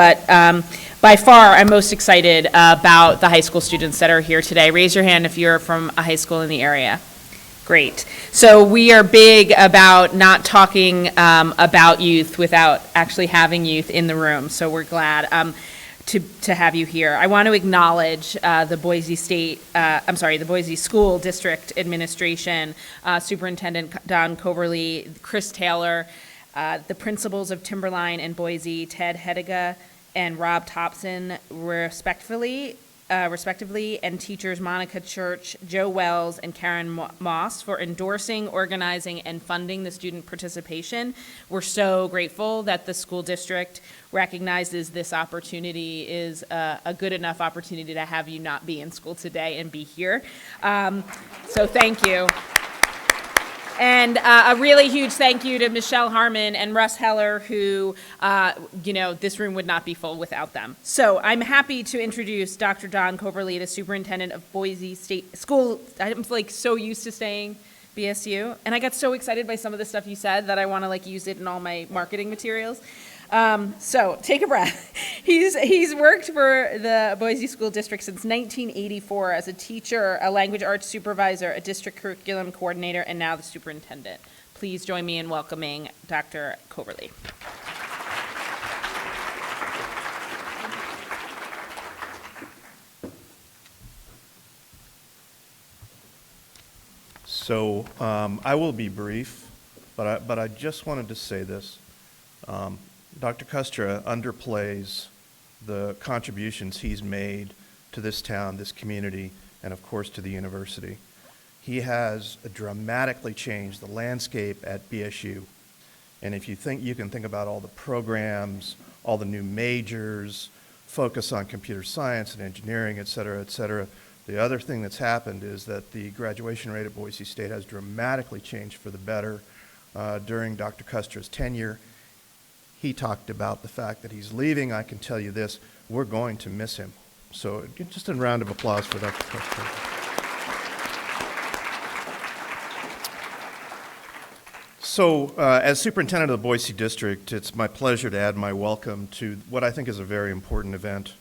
But by far, I'm most excited about the high school students that are here today. Raise your hand if you're from a high school in the area. Great. So we are big about not talking about youth without actually having youth in the room. So we're glad to have you here. I want to acknowledge the Boise School District Administration, Superintendent Don Coverly, Chris Taylor, the principals of Timberline and Boise, Ted Hediga and Rob Thompson, respectively, and teachers Monica Church, Joe Wells, and Karen Moss for endorsing, organizing, and funding the student participation. We're so grateful that the school district recognizes this opportunity is a good enough opportunity to have you not be in school today and be here. So thank you. And a really huge thank you to Michelle Harmon and Russ Heller, who, this room would not be full without them. So I'm happy to introduce Dr. Don Coverly, the superintendent of Boise State School. I'm so used to saying BSU, and I got so excited by some of the stuff you said that I want to use it in all my marketing materials. So take a breath. He's worked for the Boise School District since 1984 as a teacher, a language arts supervisor, a district curriculum coordinator, and now the superintendent. Please join me in welcoming Dr. Coverly. So I will be brief, but I just wanted to say this. Dr. Kustra underplays the contributions he's made to this town, this community, and of course to the university. He has dramatically changed the landscape at BSU. And if you think, you can think about all the programs, all the new majors, focus on computer science and engineering, et cetera, et cetera. The other thing that's happened is that the graduation rate at Boise State has dramatically changed for the better during Dr. Kustra's tenure. He talked about the fact that he's leaving. I can tell you this, we're going to miss him. So just a round of applause for Dr. Kustra. So as superintendent of the Boise District, it's my pleasure to add my welcome to what I think is a very important event.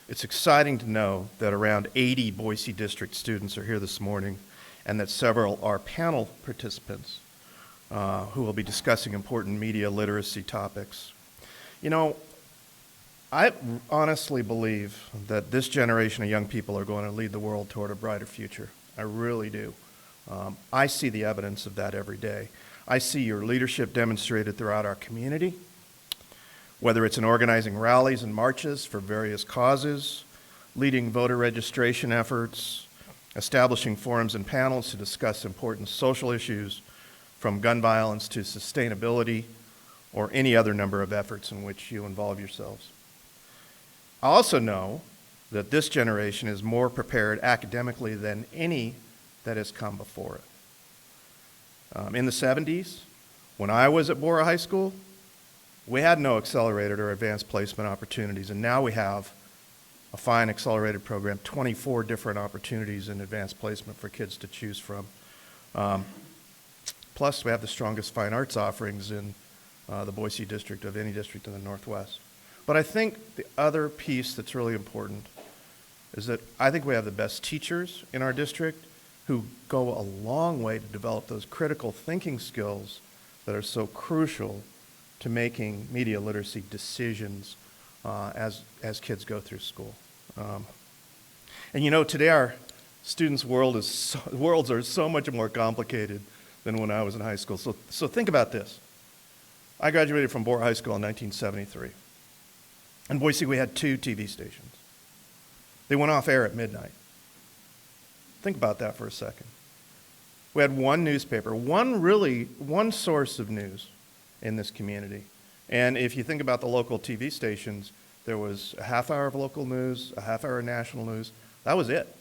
It's exciting to know that around 80 Boise District students are here this morning and that several are panel participants who will be discussing important media literacy topics. I honestly believe that this generation of young people are going to lead the world toward a brighter future. I really do. I see the evidence of that every day. I see your leadership demonstrated throughout our community, whether it's in organizing rallies and marches for various causes, leading voter registration efforts, establishing forums and panels to discuss important social issues, from gun violence to sustainability, or any other number of efforts in which you involve yourselves. I also know that this generation is more prepared academically than any that has come before it. In the 70s, when I was at Bora High School, we had no accelerated or advanced placement opportunities, and now we have a fine accelerated program, 24 different opportunities in advanced placement for kids to choose from. Plus, we have the strongest fine arts offerings in the Boise district of any district in the Northwest. But I think the other piece that's really important is that I think we have the best teachers in our district who go a long way to develop those critical thinking skills that are so crucial to making media literacy decisions as kids go through school. And today our students' worlds are so much more complicated than when I was in high school. So think about this. I graduated from Bora High School in 1973. In Boise, we had 2 TV stations. They went off air at midnight. Think about that for a second. We had 1 newspaper, one source of news in this community. And if you think about the local TV stations, there was a half hour of local news, a half hour of national news. That was it.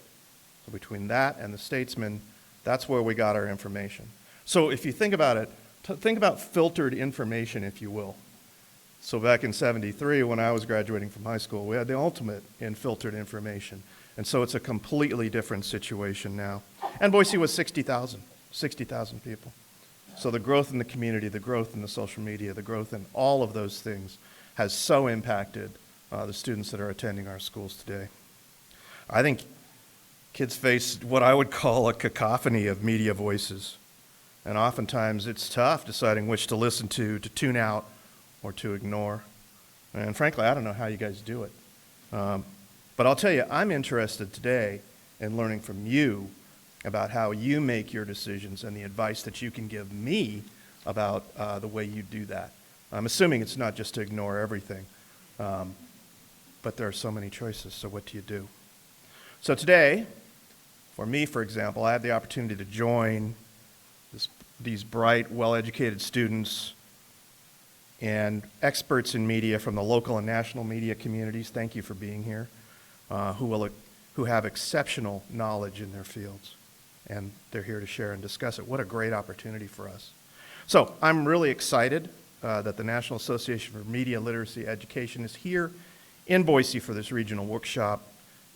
So between that and the Statesman, that's where we got our information. So if you think about it, think about filtered information, if you will. So back in '73, when I was graduating from high school, we had the ultimate in filtered information. And so it's a completely different situation now. And Boise was 60,000 people. So the growth in the community, the growth in the social media, the growth in all of those things has so impacted the students that are attending our schools today. I think kids face what I would call a cacophony of media voices, and oftentimes it's tough deciding which to listen to tune out, or to ignore. And frankly, I don't know how you guys do it. But I'll tell you, I'm interested today in learning from you about how you make your decisions and the advice that you can give me about the way you do that. I'm assuming it's not just to ignore everything, but there are so many choices, so what do you do? So today, for me, for example, I have the opportunity to join these bright, well-educated students and experts in media from the local and national media communities. Thank you for being here, who have exceptional knowledge in their fields, and they're here to share and discuss it. What a great opportunity for us. So I'm really excited that the National Association for Media Literacy Education is here in Boise for this regional workshop,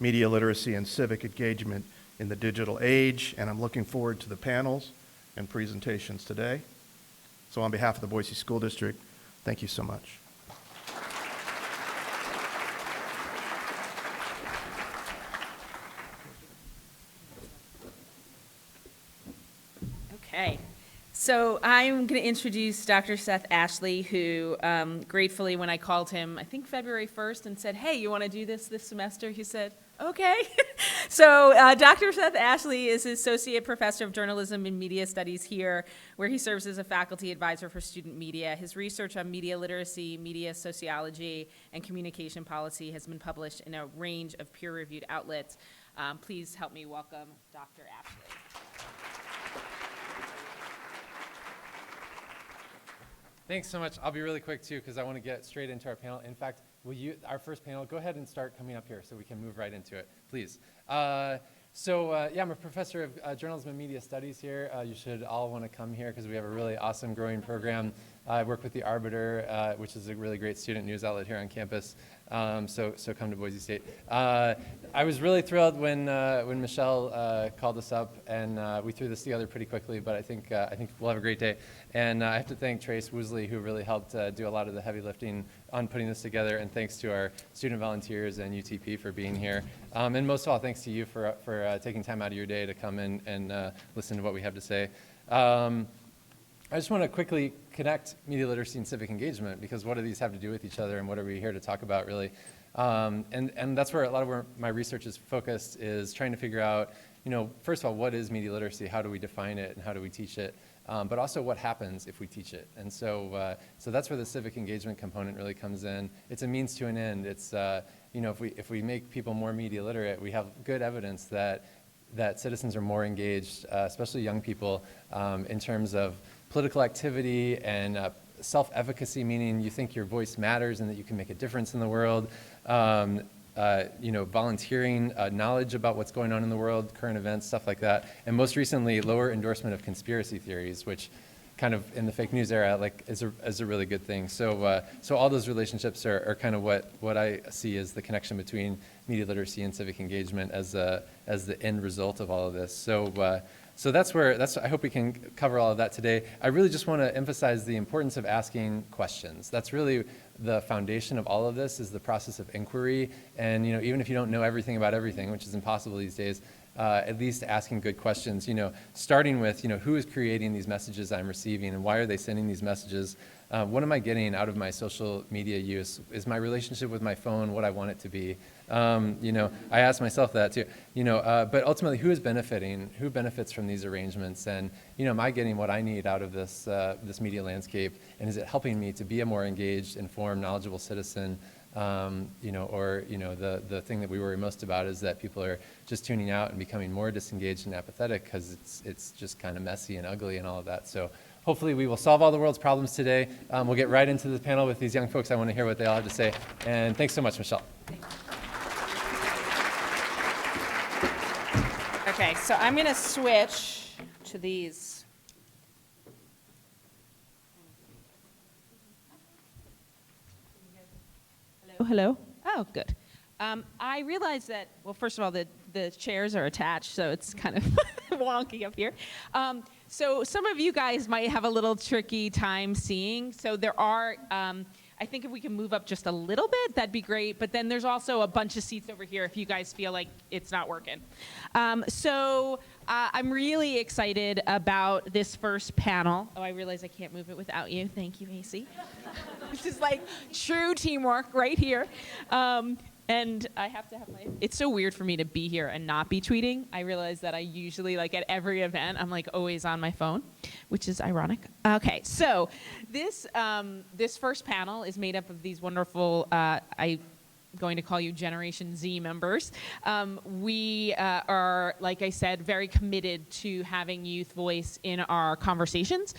Media Literacy and Civic Engagement in the Digital Age, and I'm looking forward to the panels and presentations today. So on behalf of the Boise School District, thank you so much. Okay. So I'm going to introduce Dr. Seth Ashley, who gratefully, when I called him, I think February 1st, and said, hey, you want to do this semester? He said, okay. So Dr. Seth Ashley is Associate Professor of Journalism and Media Studies here, where he serves as a faculty advisor for student media. His research on media literacy, media sociology, and communication policy has been published in a range of peer-reviewed outlets. Please help me welcome Dr. Ashley. Thanks so much. I'll be really quick too, because I want to get straight into our panel. In fact, our first panel, go ahead and start coming up here so we can move right into it, please. Yeah, I'm a professor of journalism and media studies here. You should all want to come here because we have a really awesome growing program. I work with the Arbiter, which is a really great student news outlet here on campus. So come to Boise State. I was really thrilled when Michelle called us up, and we threw this together pretty quickly. But I think we'll have a great day. And I have to thank Trace Woosley, who really helped do a lot of the heavy lifting on putting this together. And thanks to our student volunteers and UTP for being here. And most of all, thanks to you for taking time out of your day to come in and listen to what we have to say. I just want to quickly connect media literacy and civic engagement, because what do these have to do with each other, and what are we here to talk about, really? And that's where a lot of my research is focused, is trying to figure out, first of all, what is media literacy? How do we define it, and how do we teach it? But also, what happens if we teach it? And so that's where the civic engagement component really comes in. It's a means to an end. It's if we make people more media literate, we have good evidence that citizens are more engaged, especially young people, in terms of political activity and self-efficacy, meaning you think your voice matters and that you can make a difference in the world. Volunteering, knowledge about what's going on in the world, current events, stuff like that. And most recently, lower endorsement of conspiracy theories, which kind of in the fake news era, is a really good thing. So all those relationships are kind of what I see as the connection between media literacy and civic engagement as the end result of all of this. So I hope we can cover all of that today. I really just want to emphasize the importance of asking questions. That's really the foundation of all of this, is the process of inquiry. And even if you don't know everything about everything, which is impossible these days, at least asking good questions, starting with, who is creating these messages I'm receiving, and why are they sending these messages? What am I getting out of my social media use? Is my relationship with my phone what I want it to be? I ask myself that too. But ultimately, who is benefiting? Who benefits from these arrangements? And am I getting what I need out of this media landscape? And is it helping me to be a more engaged, informed, knowledgeable citizen? The thing that we worry most about is that people are just tuning out and becoming more disengaged and apathetic because it's just kind of messy and ugly and all of that. So hopefully we will solve all the world's problems today. We'll get right into the panel with these young folks. I want to hear what they all have to say. And thanks so much, Michelle. Okay, so I'm going to switch to these. Hello. Oh, good. I realize that, well, first of all, the chairs are attached, so it's kind of wonky up here. So some of you guys might have a little tricky time seeing. So there are I think if we can move up just a little bit, that'd be great. But then there's also a bunch of seats over here if you guys feel like it's not working. I'm really excited about this first panel. Oh, I realize I can't move it without you. Thank you, AC. This is like true teamwork right here. And I have to have it's so weird for me to be here and not be tweeting. I realize that I usually, like at every event, I'm like always on my phone, which is ironic. Okay, so this first panel is made up of these wonderful, I'm going to call you Generation Z members. We are, like I said, very committed to having youth voice in our conversations.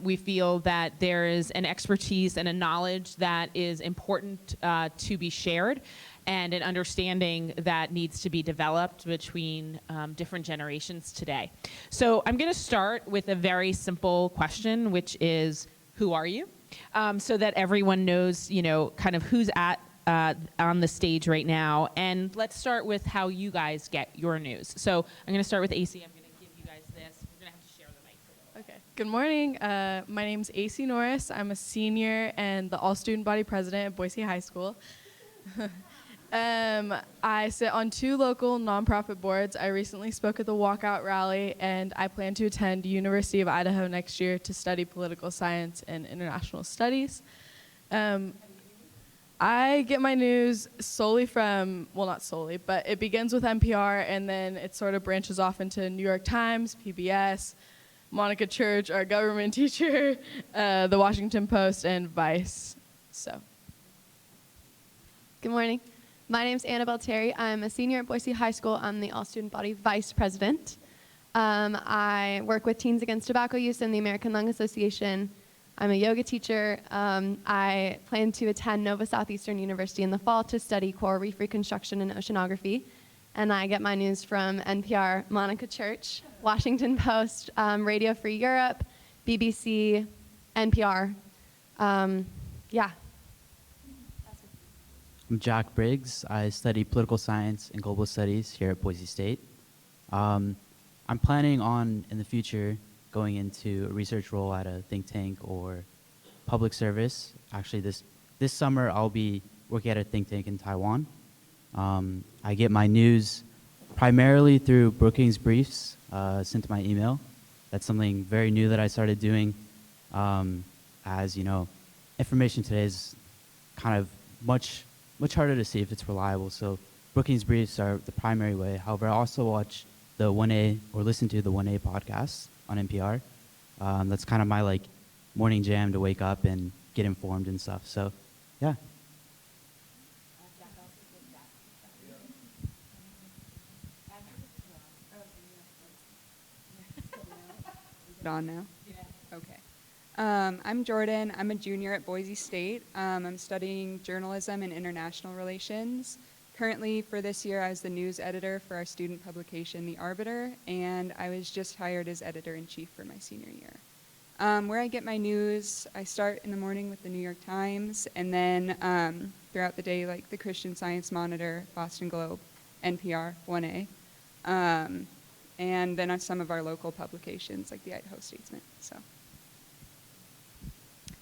We feel that there is an expertise and a knowledge that is important to be shared, and an understanding that needs to be developed between different generations today. So I'm going to start with a very simple question, which is, who are you? So that everyone knows, kind of who's on the stage right now. And let's start with how you guys get your news. So I'm going to start with AC. I'm going to give you guys this. We're going to have to share the mic for a little. Okay. Good morning. My name's AC Norris. I'm a senior and the all-student body president at Boise High School. I sit on 2 local nonprofit boards. I recently spoke at the walkout rally, and I plan to attend University of Idaho next year to study political science and international studies. I get my news solely from, well, not solely, but it begins with NPR, and then it sort of branches off into New York Times, PBS, Monica Church, our government teacher, the Washington Post, and Vice. So. Good morning. My name's Annabelle Terry. I'm a senior at Boise High School. I'm the all-student body vice president. I work with Teens Against Tobacco Use and the American Lung Association. I'm a yoga teacher. I plan to attend Nova Southeastern University in the fall to study coral reef reconstruction and oceanography. And I get my news from NPR, Monica Church, Washington Post, Radio Free Europe, BBC, NPR. Yeah. I'm Jack Briggs. I study political science and global studies here at Boise State. I'm planning on, in the future, going into a research role at a think tank or public service. Actually, this summer, I'll be working at a think tank in Taiwan. I get my news primarily through Brookings briefs sent to my email. That's something very new that I started doing. As you know, information today is kind of much harder to see if it's reliable. So Brookings briefs are the primary way. However, I also watch the 1A or listen to the 1A podcast on NPR. That's kind of my morning jam to wake up and get informed and stuff. So, yeah. Is it on now? Yeah. Okay. I'm Jordan. I'm a junior at Boise State. I'm studying journalism and international relations. Currently, for this year, I was the news editor for our student publication, The Arbiter, and I was just hired as editor-in-chief for my senior year. Where I get my news, I start in the morning with the New York Times, and then throughout the day, the Christian Science Monitor, Boston Globe, NPR, 1A, and then on some of our local publications, like the Idaho Statesman. So.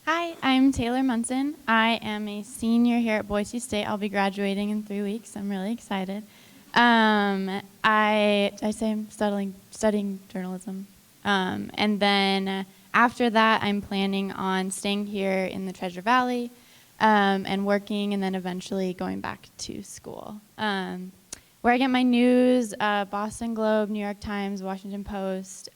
Hi, I'm Taylor Munson. I am a senior here at Boise State. I'll be graduating in 3 weeks. I'm really excited. I say I'm studying journalism. And then after that, I'm planning on staying here in the Treasure Valley and working, and then eventually going back to school. Where I get my news, Boston Globe, New York Times, Washington Post,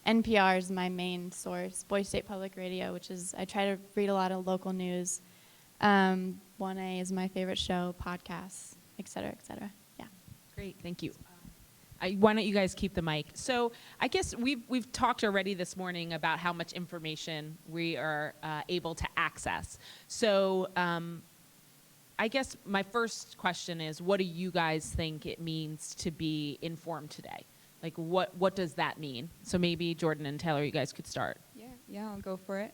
NPR is my main source, Boise State Public Radio, which is, I try to read a lot of local news. 1A is my favorite show, podcasts, et cetera, et cetera. Yeah. Great, thank you. Why don't you guys keep the mic? So I guess we've talked already this morning about how much information we are able to access. So I guess my first question is, what do you guys think it means to be informed today? What does that mean? So maybe Jordan and Taylor, you guys could start. Yeah, I'll go for it.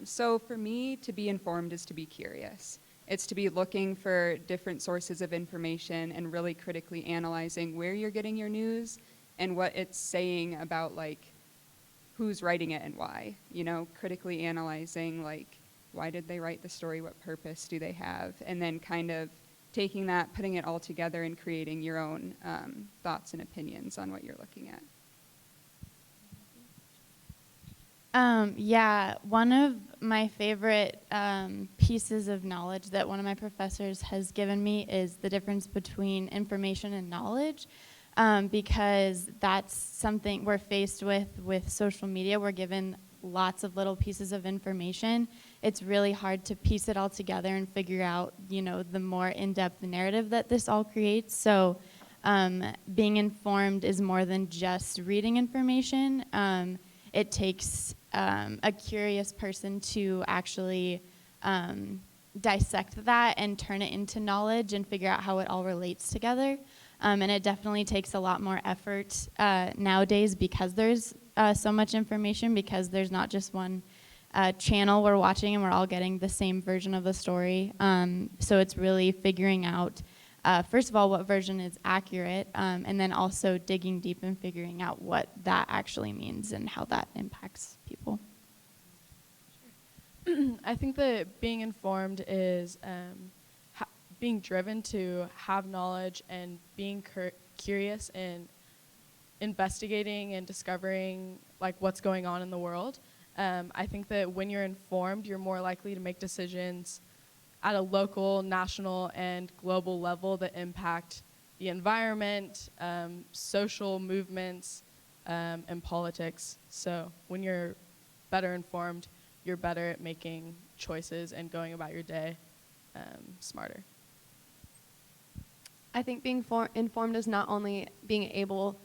So for me, to be informed is to be curious. It's to be looking for different sources of information and really critically analyzing where you're getting your news and what it's saying about who's writing it and why. Critically analyzing Why did they write the story? What purpose do they have? And then kind of taking that, putting it all together, and creating your own thoughts and opinions on what you're looking at. Yeah, one of my favorite pieces of knowledge that one of my professors has given me is the difference between information and knowledge, because that's something we're faced with social media. We're given lots of little pieces of information. It's really hard to piece it all together and figure out, the more in-depth narrative that this all creates. So being informed is more than just reading information. It takes a curious person to actually dissect that and turn it into knowledge and figure out how it all relates together. And it definitely takes a lot more effort nowadays because there's so much information, because there's not just one channel we're watching and we're all getting the same version of the story. So it's really figuring out, first of all, what version is accurate, and then also digging deep and figuring out what that actually means and how that impacts people. I think that being informed is being driven to have knowledge and being curious and investigating and discovering like what's going on in the world. I think that when you're informed, you're more likely to make decisions at a local, national, and global level that impact the environment, social movements, and politics. So when you're better informed, you're better at making choices and going about your day smarter. I think being informed is not only being able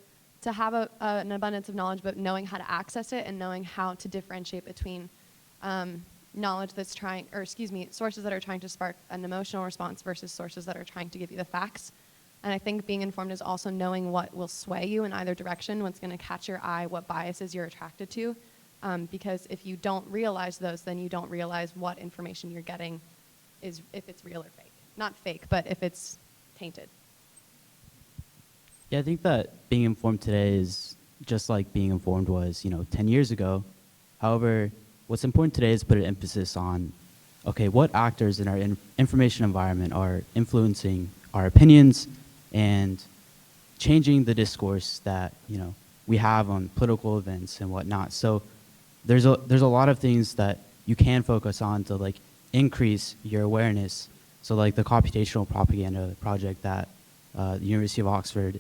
to have an abundance of knowledge, but knowing how to access it and knowing how to differentiate between knowledge that's sources that are trying to spark an emotional response versus sources that are trying to give you the facts. And I think being informed is also knowing what will sway you in either direction, what's going to catch your eye, what biases you're attracted to. Because if you don't realize those, then you don't realize what information you're getting is, if it's real or fake. Not fake, but if it's tainted. Yeah, I think that being informed today is just like being informed was, 10 years ago. However, what's important today is put an emphasis on, okay, what actors in our information environment are influencing our opinions and changing the discourse that, we have on political events and whatnot. So there's a lot of things that you can focus on to like increase your awareness. So like the computational propaganda project that the University of Oxford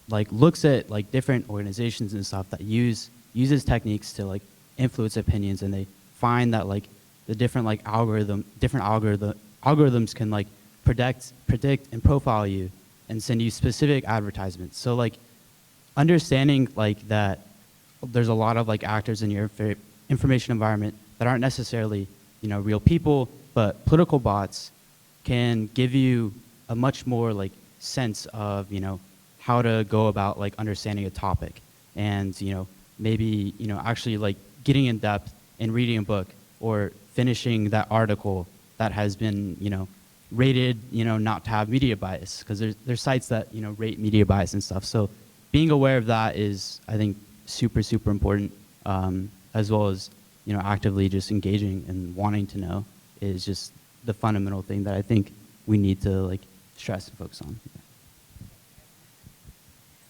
like looks at like different organizations and stuff that uses techniques to like influence opinions, and they find that like the different like algorithms can like predict and profile you and send you specific advertisements. So like understanding like that there's a lot of like actors in your information environment that aren't necessarily real people, but political bots can give you a much more like sense of how to go about like understanding a topic, and maybe actually like getting in depth and reading a book or finishing that article that has been rated not to have media bias, because there's sites that rate media bias and stuff. So being aware of that is, I think, super important, as well as actively just engaging and wanting to know is just the fundamental thing that I think we need to like stress and focus on.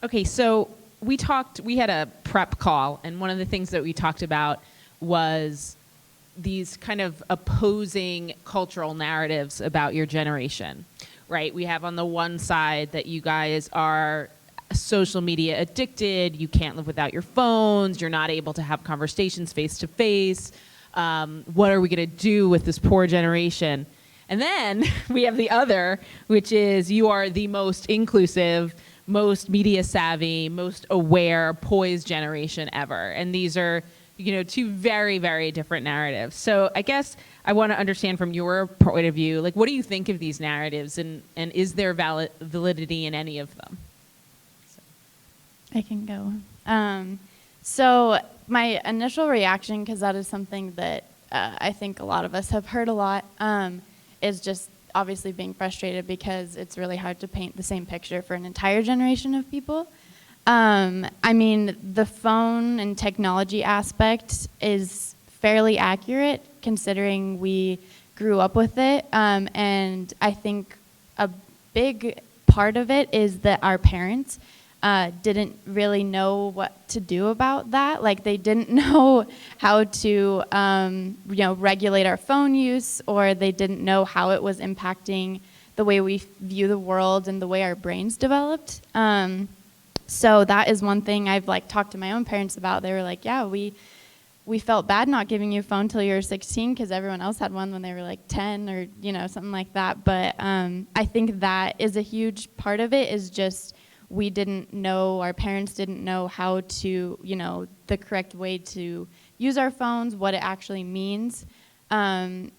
Okay, so we had a prep call, and one of the things that we talked about was these kind of opposing cultural narratives about your generation, right? We have on the one side that you guys are social media addicted, you can't live without your phones, you're not able to have conversations face to face. What are we going to do with this poor generation? And then we have the other, which is you are the most inclusive, most media savvy, most aware, poised generation ever. And these are, two very, very different narratives. So I guess I want to understand from your point of view, like, what do you think of these narratives, and is there validity in any of them? I can go. So my initial reaction, because that is something that I think a lot of us have heard a lot, is just obviously being frustrated because it's really hard to paint the same picture for an entire generation of people. I mean, the phone and technology aspect is fairly accurate considering we grew up with it. And I think a big part of it is that our parents didn't really know what to do about that. Like, they didn't know how to, regulate our phone use, or they didn't know how it was impacting the way we view the world and the way our brains developed. So that is one thing I've talked to my own parents about. They were like, yeah, we felt bad not giving you a phone till you were 16 because everyone else had one when they were 10 or, something like that. But I think that is a huge part of it, is just we didn't know, our parents didn't know how to, the correct way to use our phones, what it actually means. And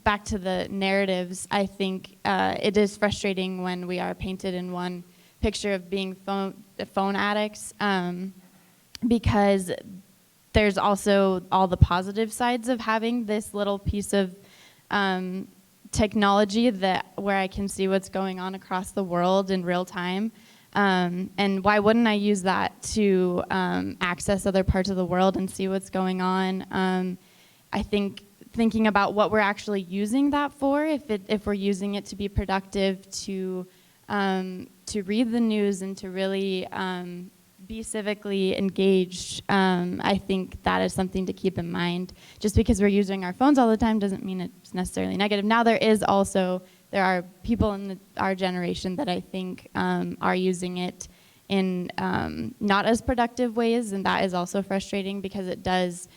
back to the narratives, I think it is frustrating when we are painted in one picture of being phone addicts, because there's also all the positive sides of having this little piece of technology where I can see what's going on across the world in real time. And why wouldn't I use that to access other parts of the world and see what's going on? I think thinking about what we're actually using that for, if we're using it to be productive, to read the news and to really be civically engaged, I think that is something to keep in mind. Just because we're using our phones all the time doesn't mean it's necessarily negative. Now, there are people in our generation that I think are using it in not as productive ways, and that is also frustrating because it does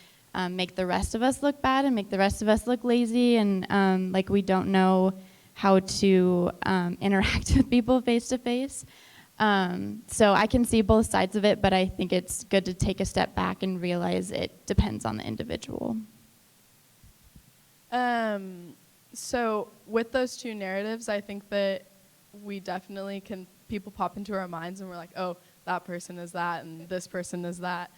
make the rest of us look bad and make the rest of us look lazy, and like we don't know how to interact with people face to face. So I can see both sides of it, but I think it's good to take a step back and realize it depends on the individual. So with those two narratives, I think that we definitely people pop into our minds and we're like, oh, that person is that and this person is that.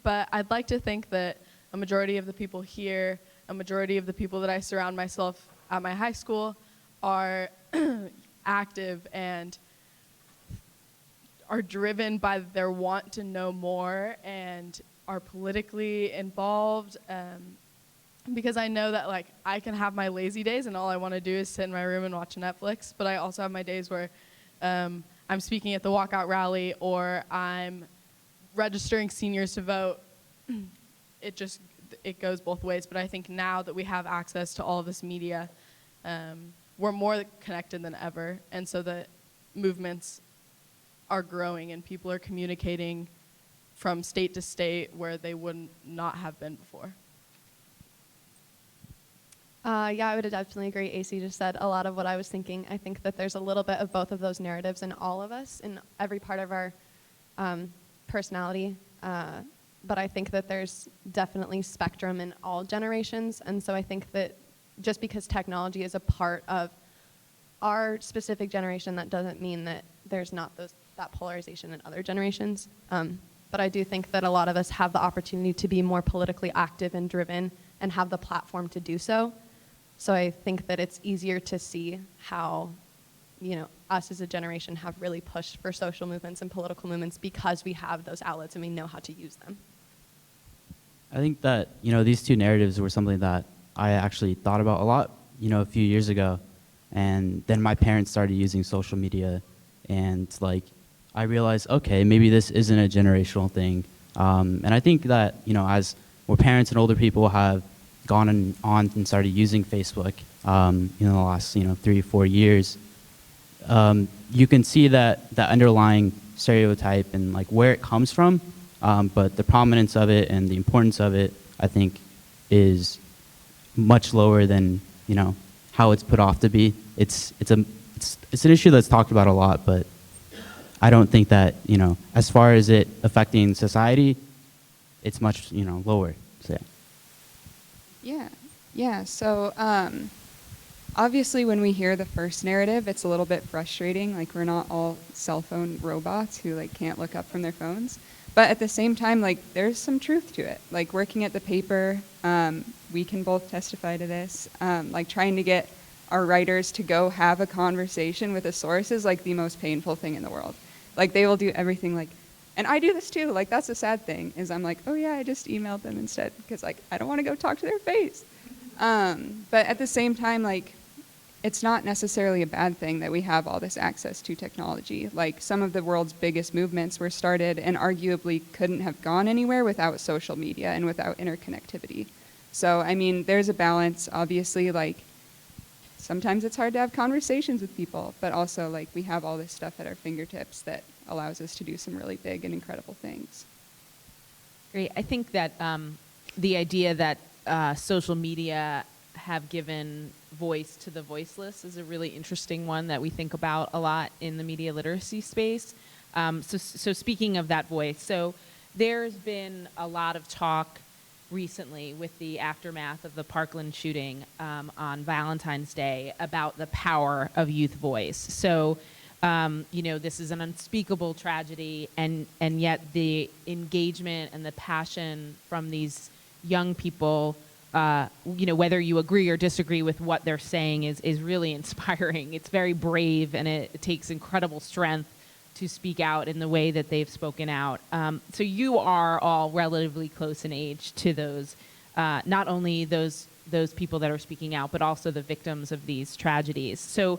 But I'd like to think that a majority of the people here, a majority of the people that I surround myself at my high school are active and are driven by their want to know more and are politically involved. Because I know that I can have my lazy days and all I want to do is sit in my room and watch Netflix, but I also have my days where I'm speaking at the walkout rally or I'm registering seniors to vote. It goes both ways, but I think now that we have access to all of this media, we're more connected than ever, and so the movements are growing and people are communicating from state to state where they would not have been before. Yeah, I would definitely agree. AC just said a lot of what I was thinking. I think that there's a little bit of both of those narratives in all of us, in every part of our personality. But I think that there's definitely spectrum in all generations. And so I think that just because technology is a part of our specific generation, that doesn't mean that there's not that polarization in other generations. But I do think that a lot of us have the opportunity to be more politically active and driven and have the platform to do so. So I think that it's easier to see how, us as a generation have really pushed for social movements and political movements because we have those outlets and we know how to use them. I think that, these two narratives were something that I actually thought about a lot, a few years ago. And then my parents started using social media, and I realized, okay, maybe this isn't a generational thing. And I think that, as more parents and older people have gone on and started using Facebook, in the last, 3 or 4 years, you can see that underlying stereotype and where it comes from, but the prominence of it and the importance of it, I think, is much lower than how it's put off to be. It's an issue that's talked about a lot, but I don't think that as far as it affecting society, it's much lower. So yeah. So obviously, when we hear the first narrative, it's a little bit frustrating. We're not all cell phone robots who can't look up from their phones. But at the same time, there's some truth to it. Working at the paper, we can both testify to this. Trying to get our writers to go have a conversation with a source is the most painful thing in the world. They will do everything And I do this too. Like, that's the sad thing, is I'm like, oh yeah, I just emailed them instead because, like, I don't want to go talk to their face. But at the same time, like, it's not necessarily a bad thing that we have all this access to technology. Like, some of the world's biggest movements were started and arguably couldn't have gone anywhere without social media and without interconnectivity. So, I mean, there's a balance. Obviously, like, sometimes it's hard to have conversations with people, but also, like, we have all this stuff at our fingertips that allows us to do some really big and incredible things. Great. I think that the idea that social media have given voice to the voiceless is a really interesting one that we think about a lot in the media literacy space. So speaking of that voice, so there's been a lot of talk recently with the aftermath of the Parkland shooting on Valentine's Day about the power of youth voice. So, this is an unspeakable tragedy, and yet the engagement and the passion from these young people, whether you agree or disagree with what they're saying, is really inspiring. It's very brave, and it takes incredible strength to speak out in the way that they've spoken out. So you are all relatively close in age to those, not only those people that are speaking out, but also the victims of these tragedies. So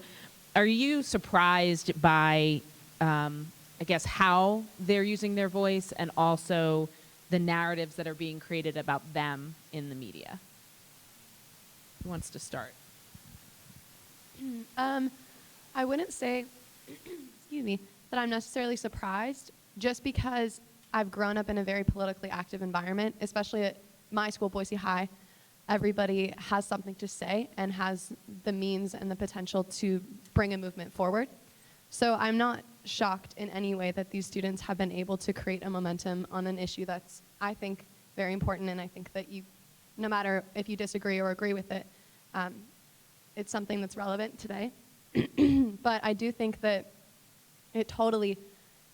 are you surprised by, how they're using their voice and also the narratives that are being created about them in the media? Who wants to start? I wouldn't say, excuse me, that I'm necessarily surprised, just because I've grown up in a very politically active environment, especially at my school, Boise High. Everybody has something to say and has the means and the potential to bring a movement forward. So I'm not shocked in any way that these students have been able to create a momentum on an issue that's, I think, very important, and I think that no matter if you disagree or agree with it, it's something that's relevant today. But I do think that it totally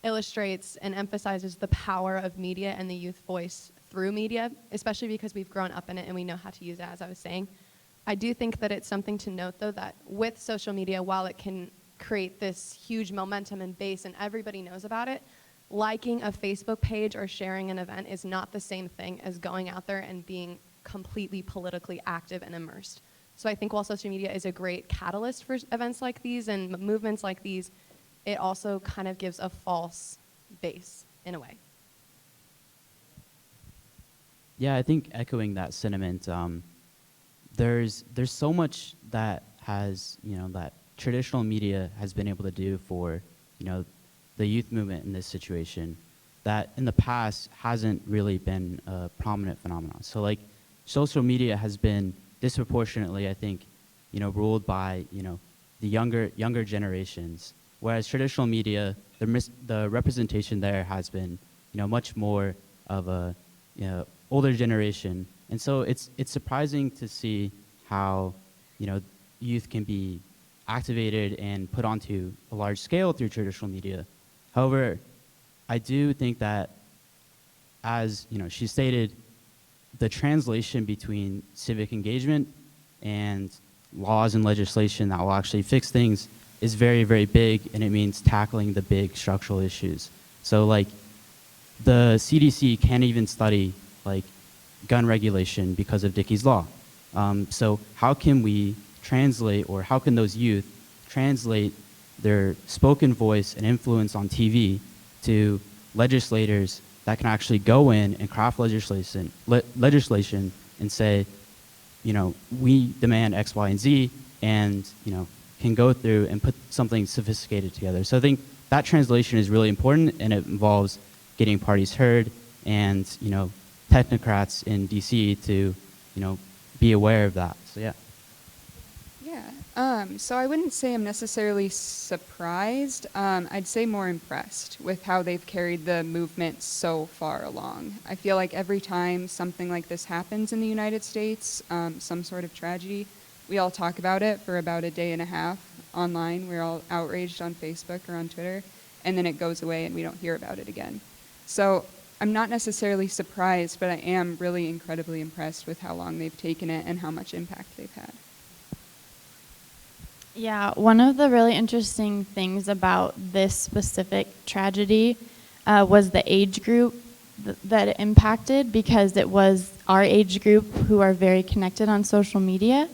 illustrates and emphasizes the power of media and the youth voice through media, especially because we've grown up in it and we know how to use it, as I was saying. I do think that it's something to note, though, that with social media, while it can create this huge momentum and base and everybody knows about it, liking a Facebook page or sharing an event is not the same thing as going out there and being completely politically active and immersed. So I think while social media is a great catalyst for events like these and movements like these, it also kind of gives a false base in a way. Yeah, I think echoing that sentiment, there's so much that has, that traditional media has been able to do for, the youth movement in this situation that in the past hasn't really been a prominent phenomenon. So like social media has been disproportionately, I think, ruled by, the younger generations, whereas traditional media, the representation there has been, much more of a, older generation. And so it's surprising to see how, youth can be activated and put onto a large scale through traditional media. However, I do think that, as she stated, the translation between civic engagement and laws and legislation that will actually fix things is very, very big, and it means tackling the big structural issues. So like the CDC can't even study like gun regulation because of Dickey's Law. So how can we translate, or how can those youth translate their spoken voice and influence on TV to legislators that can actually go in and craft legislation and say, we demand X, Y, and Z, and can go through and put something sophisticated together. So I think that translation is really important, and it involves getting parties heard and technocrats in DC to be aware of that. So yeah. So I wouldn't say I'm necessarily surprised. I'd say more impressed with how they've carried the movement so far along. I feel like every time something like this happens in the United States, some sort of tragedy, we all talk about it for about a day and a half online. We're all outraged on Facebook or on Twitter, and then it goes away and we don't hear about it again. So I'm not necessarily surprised, but I am really incredibly impressed with how long they've taken it and how much impact they've had. Yeah, one of the really interesting things about this specific tragedy was the age group that it impacted, because it was our age group who are very connected on social media.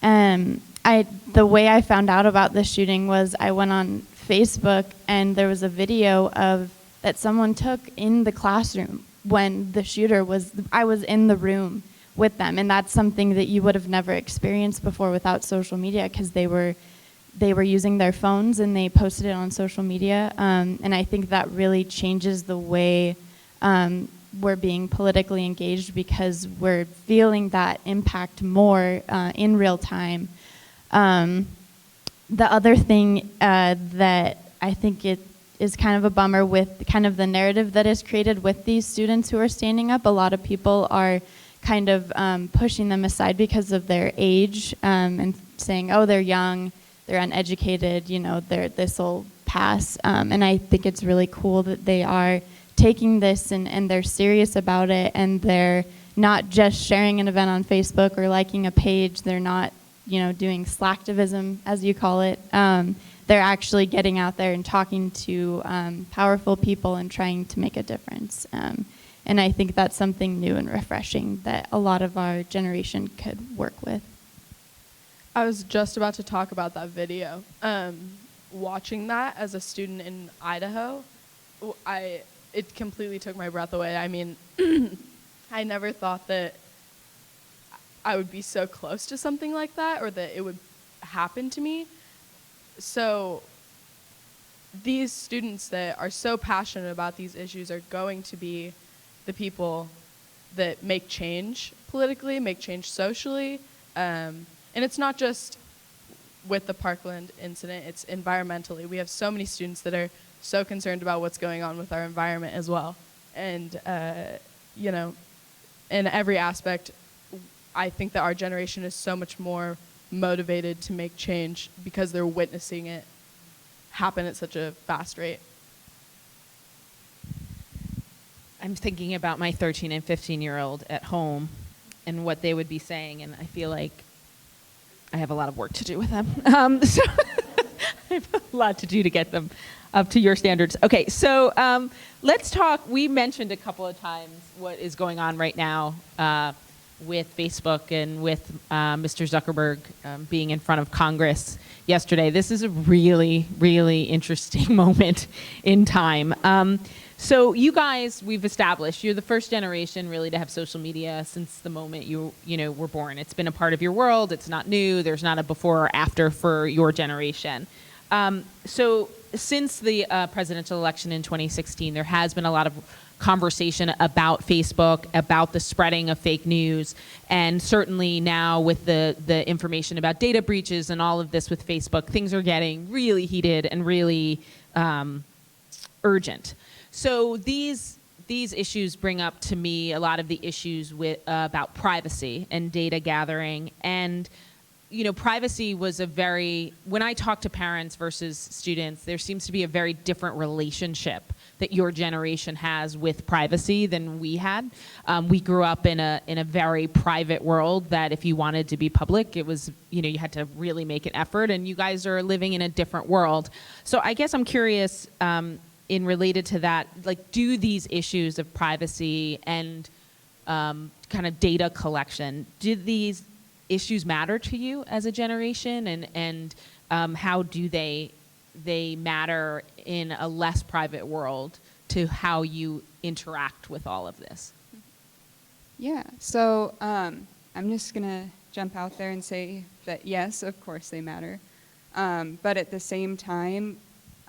The way I found out about the shooting was I went on Facebook and there was a video that someone took in the classroom when the shooter I was in the room with them, and that's something that you would have never experienced before without social media, because they were using their phones and they posted it on social media, and I think that really changes the way we're being politically engaged, because we're feeling that impact more in real time. The other thing that I think it is kind of a bummer with kind of the narrative that is created with these students who are standing up, a lot of people are kind of pushing them aside because of their age, and saying, oh, they're young, they're uneducated, this will pass. And I think it's really cool that they are taking this and they're serious about it, and they're not just sharing an event on Facebook or liking a page. They're not, doing slacktivism, as you call it. They're actually getting out there and talking to powerful people and trying to make a difference. And I think that's something new and refreshing that a lot of our generation could work with. I was just about to talk about that video. Watching that as a student in Idaho, it completely took my breath away. I mean, I never thought that I would be so close to something like that, or that it would happen to me. So these students that are so passionate about these issues are going to be the people that make change politically, make change socially. And it's not just with the Parkland incident, it's environmentally. We have so many students that are so concerned about what's going on with our environment as well. And, in every aspect, I think that our generation is so much more motivated to make change because they're witnessing it happen at such a fast rate. I'm thinking about my 13 and 15-year-old at home and what they would be saying, and I feel like I have a lot of work to do with them. So I have a lot to do to get them up to your standards. Okay, so let's talk. We mentioned a couple of times what is going on right now with Facebook and with Mr. Zuckerberg being in front of Congress yesterday. This is a really, really interesting moment in time. So you guys, we've established, you're the first generation really to have social media since the moment you were born. It's been a part of your world. It's not new. There's not a before or after for your generation. So since the presidential election in 2016, there has been a lot of conversation about Facebook, about the spreading of fake news, and certainly now with the information about data breaches and all of this with Facebook, things are getting really heated and really urgent. So these issues bring up to me a lot of the issues with about privacy and data gathering. And privacy was when I talk to parents versus students, there seems to be a very different relationship that your generation has with privacy than we had. We grew up in a very private world that if you wanted to be public, it was, you had to really make an effort, and you guys are living in a different world. So I guess I'm curious, in related to that, like, do these issues of privacy and kind of data collection, did these issues matter to you as a generation, and how do they matter in a less private world to how you interact with all of this? Yeah, so I'm just gonna jump out there and say that yes, of course they matter. But at the same time,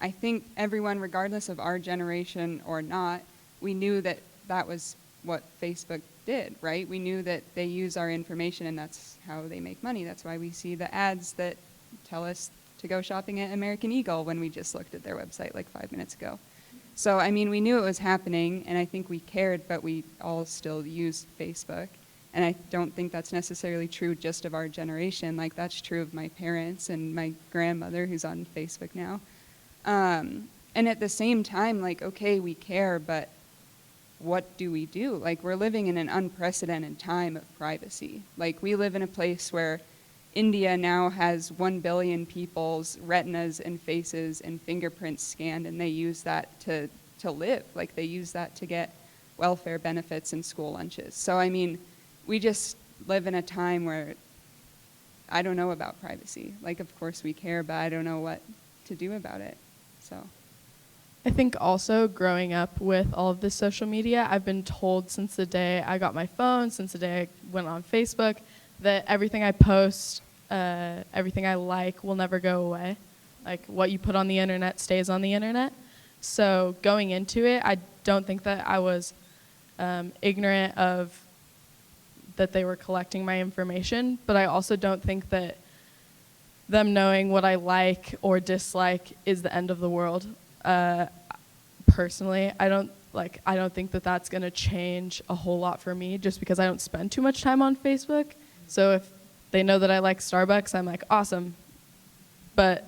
I think everyone, regardless of our generation or not, we knew that that was what Facebook did, right? We knew that they use our information and that's how they make money. That's why we see the ads that tell us to go shopping at American Eagle when we just looked at their website like 5 minutes ago. So, I mean, we knew it was happening, and I think we cared, but we all still used Facebook. And I don't think that's necessarily true just of our generation. Like, that's true of my parents and my grandmother who's on Facebook now. And at the same time, like, okay, we care, but what do we do? Like, we're living in an unprecedented time of privacy. Like, we live in a place where India now has 1 billion people's retinas and faces and fingerprints scanned, and they use that to to live. Like, they use that to get welfare benefits and school lunches. So, I mean, we just live in a time where I don't know about privacy. Like, of course we care, but I don't know what to do about it. So I think also growing up with all of this social media, I've been told since the day I got my phone, since the day I went on Facebook, that everything I post, everything I like will never go away. Like, what you put on the internet stays on the internet. So going into it, I don't think that I was ignorant of that they were collecting my information, but I also don't think that them knowing what I like or dislike is the end of the world. Personally, I don't think that that's going to change a whole lot for me just because I don't spend too much time on Facebook. So if they know that I like Starbucks, I'm like, awesome. But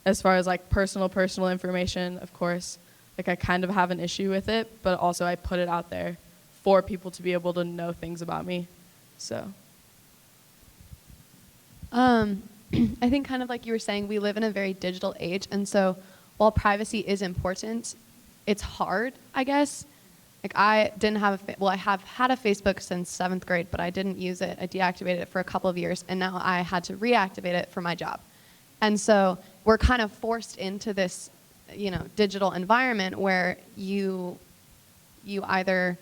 as far as like personal information, of course, like I kind of have an issue with it, but also I put it out there for people to be able to know things about me. So I think kind of like you were saying, we live in a very digital age, and so while privacy is important, it's hard, I guess. Like, I didn't have I have had a Facebook since 7th grade, but I didn't use it. I deactivated it for a couple of years, and now I had to reactivate it for my job. And so we're kind of forced into this, digital environment where you either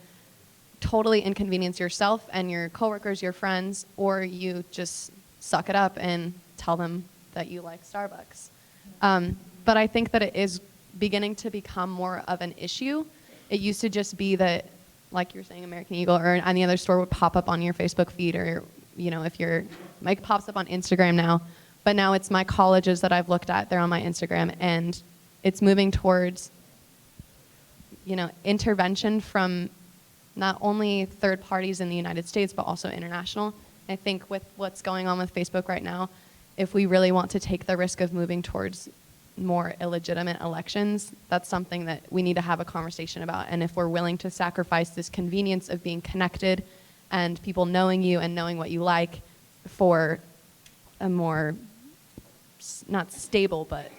totally inconvenience yourself and your coworkers, your friends, or you just suck it up and tell them that you like Starbucks. But I think that it is beginning to become more of an issue. It used to just be that, like you were saying, American Eagle or any other store would pop up on your Facebook feed, or, if your mic pops up on Instagram now. But now it's my colleges that I've looked at, they're on my Instagram, and it's moving towards, intervention from not only third parties in the United States, but also international. I think with what's going on with Facebook right now, if we really want to take the risk of moving towards more illegitimate elections, that's something that we need to have a conversation about. And if we're willing to sacrifice this convenience of being connected and people knowing you and knowing what you like for a more, not stable, but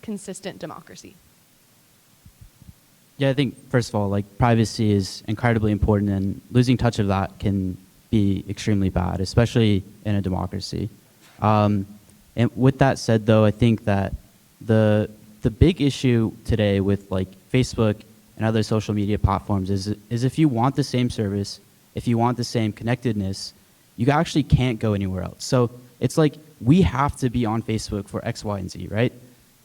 consistent democracy. Yeah, I think, first of all, like, privacy is incredibly important, and losing touch of that can be extremely bad, especially in a democracy. And with that said, though, I think that the big issue today with, like, Facebook and other social media platforms is if you want the same service, if you want the same connectedness, you actually can't go anywhere else. So it's like we have to be on Facebook for X, Y, and Z, right?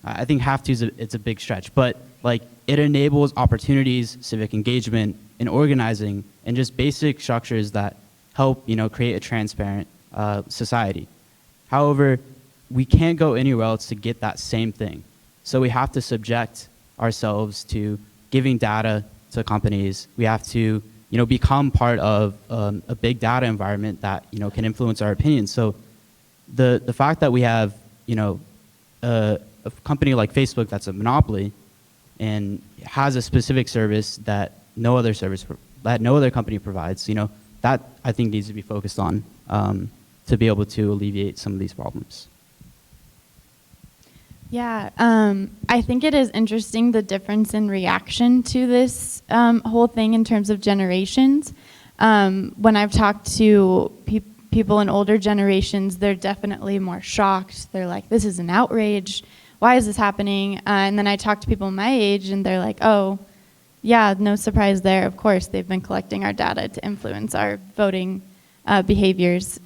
I think have to it's a big stretch, but like it enables opportunities, civic engagement, and organizing, and just basic structures that help create a transparent society. However, we can't go anywhere else to get that same thing. So we have to subject ourselves to giving data to companies. We have to become part of a big data environment that can influence our opinions. So the fact that we have a company like Facebook that's a monopoly and has a specific service that no other company provides, that I think needs to be focused on to be able to alleviate some of these problems. Yeah, I think it is interesting the difference in reaction to this whole thing in terms of generations. When I've talked to people in older generations, they're definitely more shocked. They're like, this is an outrage. Why is this happening? And then I talk to people my age, and they're like, oh, yeah, no surprise there. Of course, they've been collecting our data to influence our voting behaviors.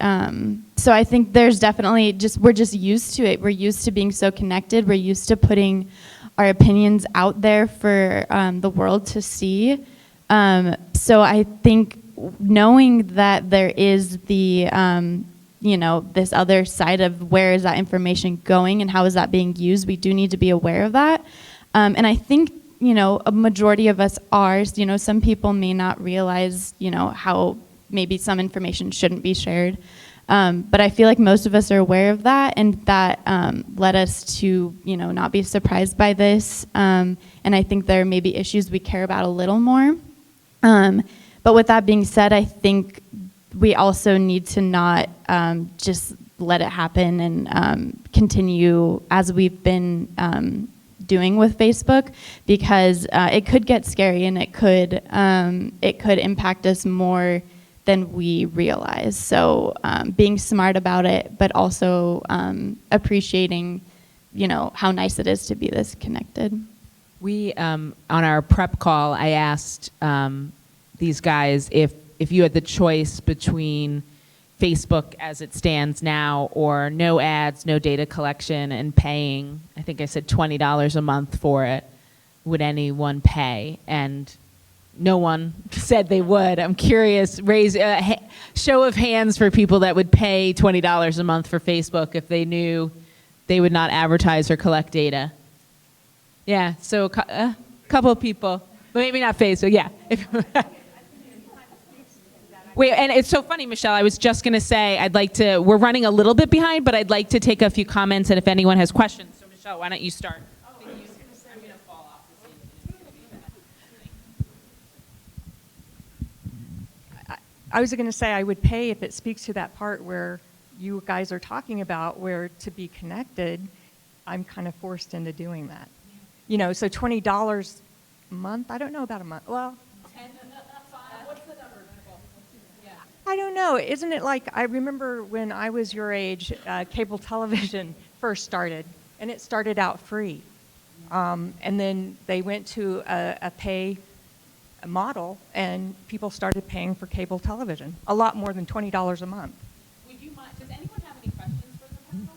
So I think there's definitely we're just used to it. We're used to being so connected. We're used to putting our opinions out there for the world to see. So I think knowing that there is the, this other side of where is that information going and how is that being used, we do need to be aware of that. And I think, a majority of us are, some people may not realize, how maybe some information shouldn't be shared. But I feel like most of us are aware of that, and that led us to, not be surprised by this. And I think there may be issues we care about a little more. But with that being said, I think we also need to not just let it happen and continue as we've been doing with Facebook, because it could get scary, and it could impact us more than we realize. So being smart about it, but also appreciating, how nice it is to be this connected. We, on our prep call, I asked these guys if you had the choice between Facebook as it stands now or no ads, no data collection, and paying, I think I said $20 a month for it, would anyone pay? And no one said they would. I'm curious, raise a show of hands for people that would pay $20 a month for Facebook if they knew they would not advertise or collect data. Yeah, so a couple of people, but maybe not Facebook, yeah. Wait, and it's so funny, Michelle, I was just going to say, we're running a little bit behind, but I'd like to take a few comments and if anyone has questions. So Michelle, why don't you start? I'm going to fall off the I was going to say I would pay if it speaks to that part where you guys are talking about, where to be connected, I'm kind of forced into doing that. So $20 a month, I don't know about a month. Well, what's the number? I don't know. Isn't it like, I remember when I was your age, cable television first started, and it started out free. And then they went to a pay model, and people started paying for cable television, a lot more than $20 a month. Would you mind, does anyone have any questions for the panel?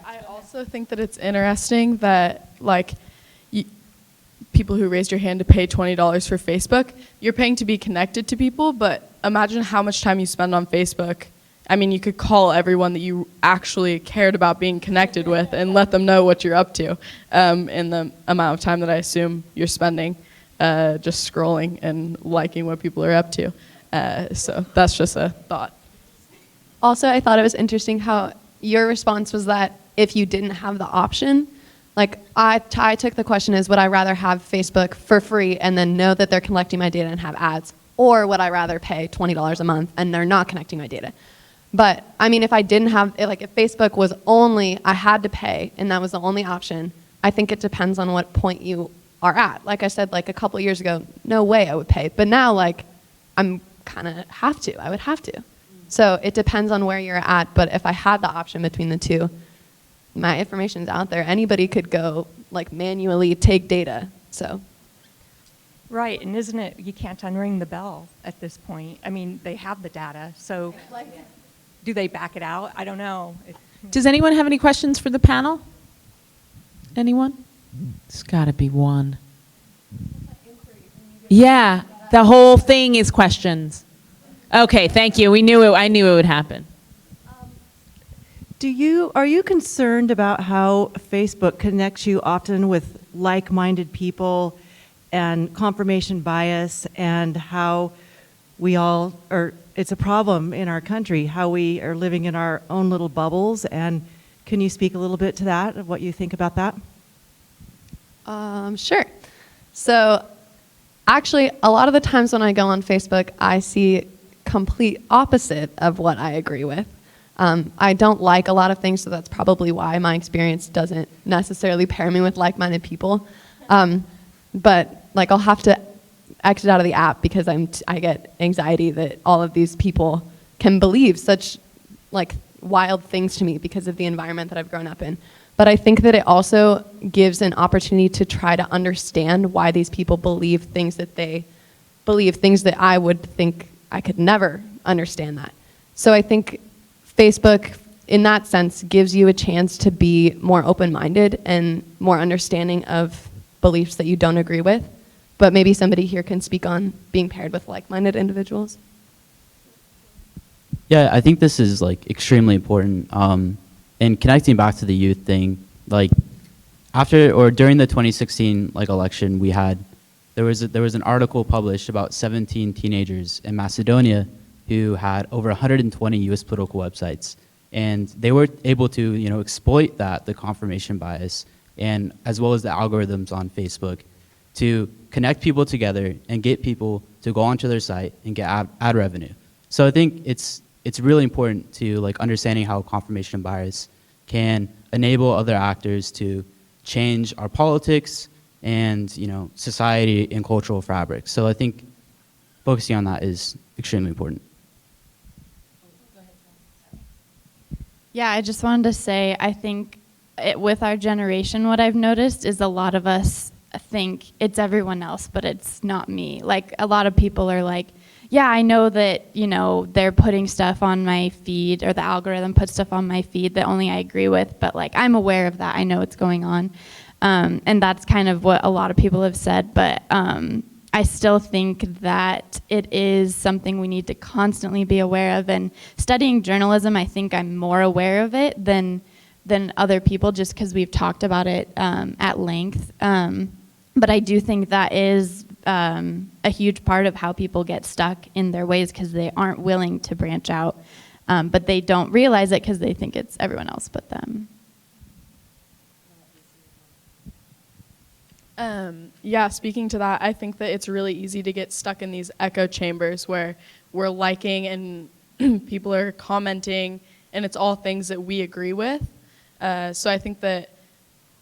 I also think that it's interesting that, people who raised your hand to pay $20 for Facebook, you're paying to be connected to people, but imagine how much time you spend on Facebook. I mean, you could call everyone that you actually cared about being connected with and let them know what you're up to in the amount of time that I assume you're spending just scrolling and liking what people are up to. So that's just a thought. Also, I thought it was interesting how your response was that if you didn't have the option, I took the question as, would I rather have Facebook for free and then know that they're collecting my data and have ads, or would I rather pay $20 a month and they're not connecting my data? But, I mean, if I didn't have, if Facebook was only, I had to pay and that was the only option, I think it depends on what point you are at. Like I said, a couple of years ago, no way I would pay. But now, I'm kind of I would have to. So it depends on where you're at, but if I had the option between the two, my information's out there. Anybody could go manually take data. So. Right, and isn't it, you can't unring the bell at this point. I mean, they have the data, so do they back it out? I don't know. Does anyone have any questions for the panel? Anyone? There's got to be one. Yeah, the whole thing is questions. Okay, thank you. I knew it would happen. Are you concerned about how Facebook connects you often with like-minded people and confirmation bias, and how it's a problem in our country, how we are living in our own little bubbles? And can you speak a little bit to that, of what you think about that? Sure. So actually, a lot of the times when I go on Facebook, I see complete opposite of what I agree with. I don't like a lot of things, so that's probably why my experience doesn't necessarily pair me with like-minded people. But I'll have to exit out of the app because I get anxiety that all of these people can believe such wild things to me because of the environment that I've grown up in. But I think that it also gives an opportunity to try to understand why these people believe things that they believe, things that I would think I could never understand that. So I think Facebook, in that sense, gives you a chance to be more open-minded and more understanding of beliefs that you don't agree with. But maybe somebody here can speak on being paired with like-minded individuals. Yeah, I think this is extremely important. And connecting back to the youth thing, after or during the 2016 election, there was an article published about 17 teenagers in Macedonia who had over 120 U.S. political websites, and they were able to exploit the confirmation bias, and as well as the algorithms on Facebook, to connect people together and get people to go onto their site and get ad revenue. So I think it's really important to understanding how confirmation bias can enable other actors to change our politics and, you know, society and cultural fabric. So I think focusing on that is extremely important. Yeah, I just wanted to say, I think with our generation, what I've noticed is a lot of us think it's everyone else, but it's not me. Like, a lot of people are like, yeah, I know that, you know, they're putting stuff on my feed, or the algorithm puts stuff on my feed that only I agree with, but like, I'm aware of that. I know what's going on. And that's kind of what a lot of people have said, but I still think that it is something we need to constantly be aware of. And studying journalism, I think I'm more aware of it than other people, just because we've talked about it at length. But I do think that is a huge part of how people get stuck in their ways, because they aren't willing to branch out. But they don't realize it because they think it's everyone else but them. Yeah, speaking to that, I think that it's really easy to get stuck in these echo chambers where we're liking and people are commenting, and it's all things that we agree with. So I think that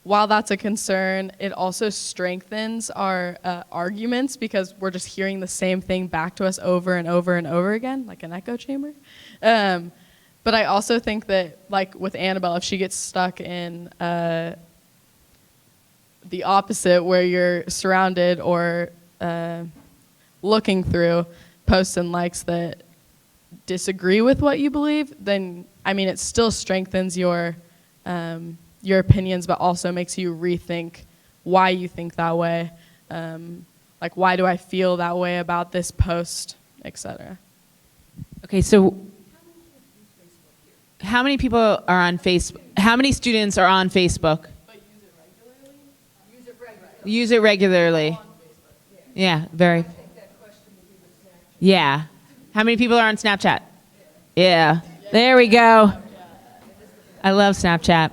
while that's a concern, it also strengthens our arguments, because we're just hearing the same thing back to us over and over and over again, like an echo chamber. But I also think that, like with Annabelle, if she gets stuck in the opposite, where you're surrounded or looking through posts and likes that disagree with what you believe, then, I mean, it still strengthens your opinions, but also makes you rethink why you think that way. Like, why do I feel that way about this post, etc. Okay, so how many people are on Facebook? How many students are on Facebook? Use it regularly. Yeah, very. Yeah. How many people are on Snapchat? Yeah. There we go. I love Snapchat.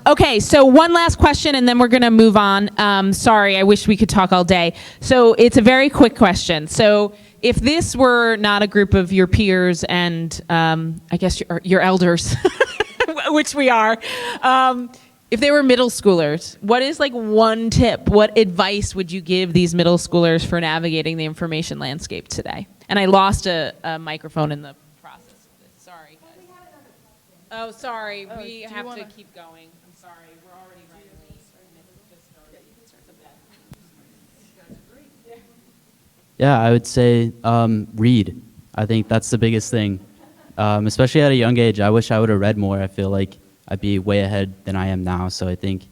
Okay, so one last question, and then we're going to move on. Sorry, I wish we could talk all day. So it's a very quick question. So if this were not a group of your peers and I guess your elders, which we are, if they were middle schoolers, what is like one tip? What advice would you give these middle schoolers for navigating the information landscape today? And I lost a microphone in the process of this. Sorry, guys. Oh, sorry. We have to keep going. I'm sorry. We're already running late. And it just started. It's a bad. Yeah, I would say read. I think that's the biggest thing, especially at a young age. I wish I would have read more. I feel like I'd be way ahead than I am now. So I think,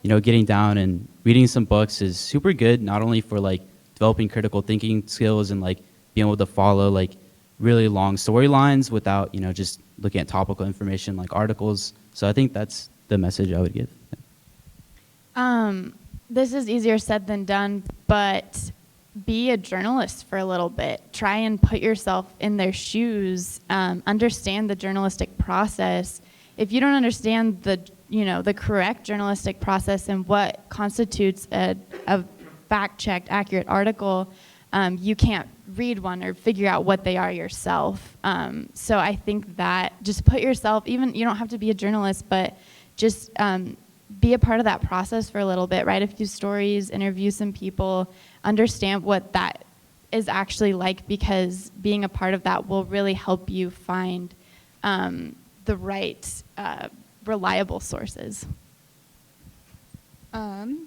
you know, getting down and reading some books is super good, not only for like developing critical thinking skills and like being able to follow like really long storylines without, you know, just looking at topical information like articles. So I think that's the message I would give. This is easier said than done, but be a journalist for a little bit. Try and put yourself in their shoes. Understand the journalistic process. If you don't understand the correct journalistic process and what constitutes a fact-checked, accurate article, you can't read one or figure out what they are yourself. So I think that just put yourself, even you don't have to be a journalist, but just be a part of that process for a little bit. Write a few stories, interview some people, understand what that is actually like, because being a part of that will really help you find the right reliable sources.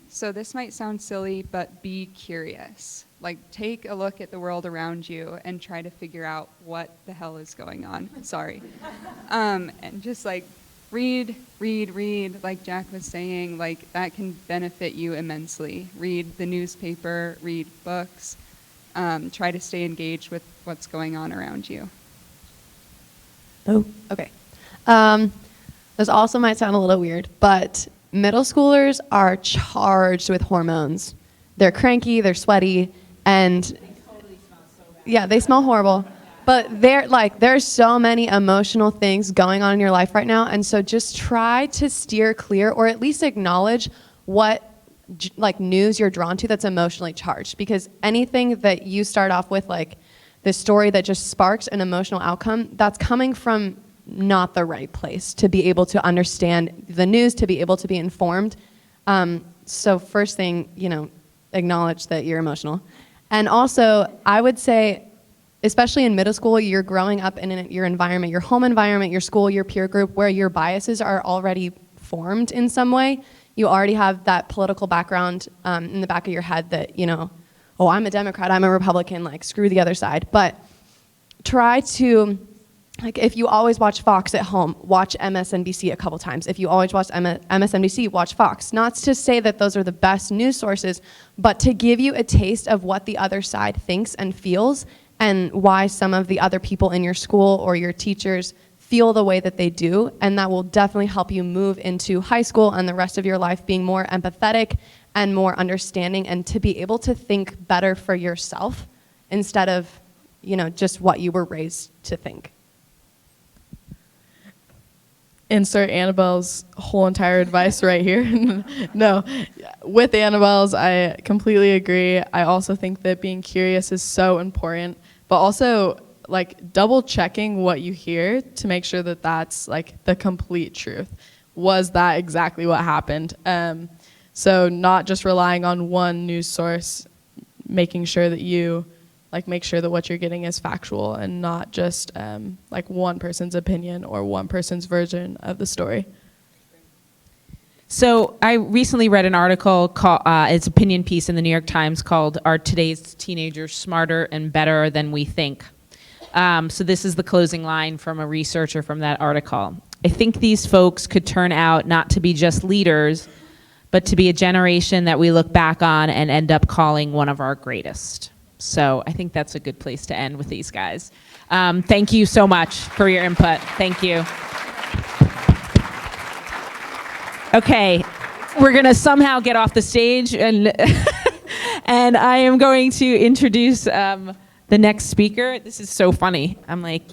So this might sound silly, but be curious. Like, take a look at the world around you and try to figure out what the hell is going on. Sorry. And just like read, like Jack was saying, like that can benefit you immensely. Read the newspaper, read books, try to stay engaged with what's going on around you. Oh, okay. This also might sound a little weird, but middle schoolers are charged with hormones. They're cranky, they're sweaty, and they totally smell so bad. Yeah, they smell horrible. But there's so many emotional things going on in your life right now, and so just try to steer clear, or at least acknowledge what like news you're drawn to that's emotionally charged, because anything that you start off with, like this story that just sparks an emotional outcome, that's coming from not the right place to be able to understand the news, to be able to be informed. So first thing, acknowledge that you're emotional. And also, I would say, especially in middle school, you're growing up in your environment, your home environment, your school, your peer group, where your biases are already formed in some way. You already have that political background in the back of your head that, oh, I'm a Democrat, I'm a Republican, like, screw the other side. But try to, like, if you always watch Fox at home, watch MSNBC a couple times. If you always watch MSNBC, watch Fox. Not to say that those are the best news sources, but to give you a taste of what the other side thinks and feels, and why some of the other people in your school or your teachers feel the way that they do. And that will definitely help you move into high school and the rest of your life being more empathetic and more understanding, and to be able to think better for yourself instead of, just what you were raised to think. Insert Annabelle's whole entire advice right here. No, with Annabelle's, I completely agree. I also think that being curious is so important, but also like double checking what you hear to make sure that that's like the complete truth. Was that exactly what happened? So not just relying on one news source, making sure that you make sure that what you're getting is factual and not just like one person's opinion or one person's version of the story. So I recently read an article called, it's an opinion piece in the New York Times called "Are Today's Teenagers Smarter and Better Than We Think?" So this is the closing line from a researcher from that article. "I think these folks could turn out not to be just leaders, but to be a generation that we look back on and end up calling one of our greatest." So I think that's a good place to end with these guys. Thank you so much for your input. Thank you. Okay, we're gonna somehow get off the stage, and and I am going to introduce the next speaker. This is so funny. I'm like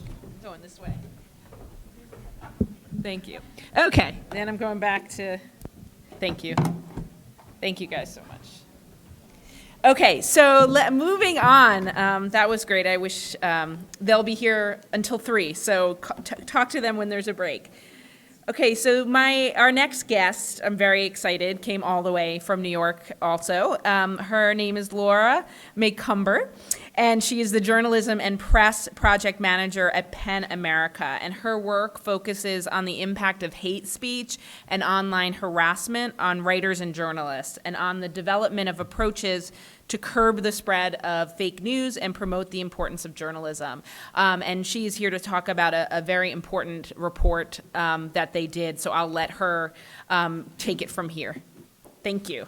going this way. Thank you. Okay, then I'm going back to, thank you. Thank you guys so much. Okay, so moving on. That was great. I wish they'll be here until 3, so talk to them when there's a break. Okay, so our next guest, I'm very excited, came all the way from New York also. Her name is Laura McCumber, and she is the Journalism and Press Project Manager at PEN America, and her work focuses on the impact of hate speech and online harassment on writers and journalists, and on the development of approaches to curb the spread of fake news and promote the importance of journalism. And she is here to talk about a very important report that they did, so I'll let her take it from here. Thank you.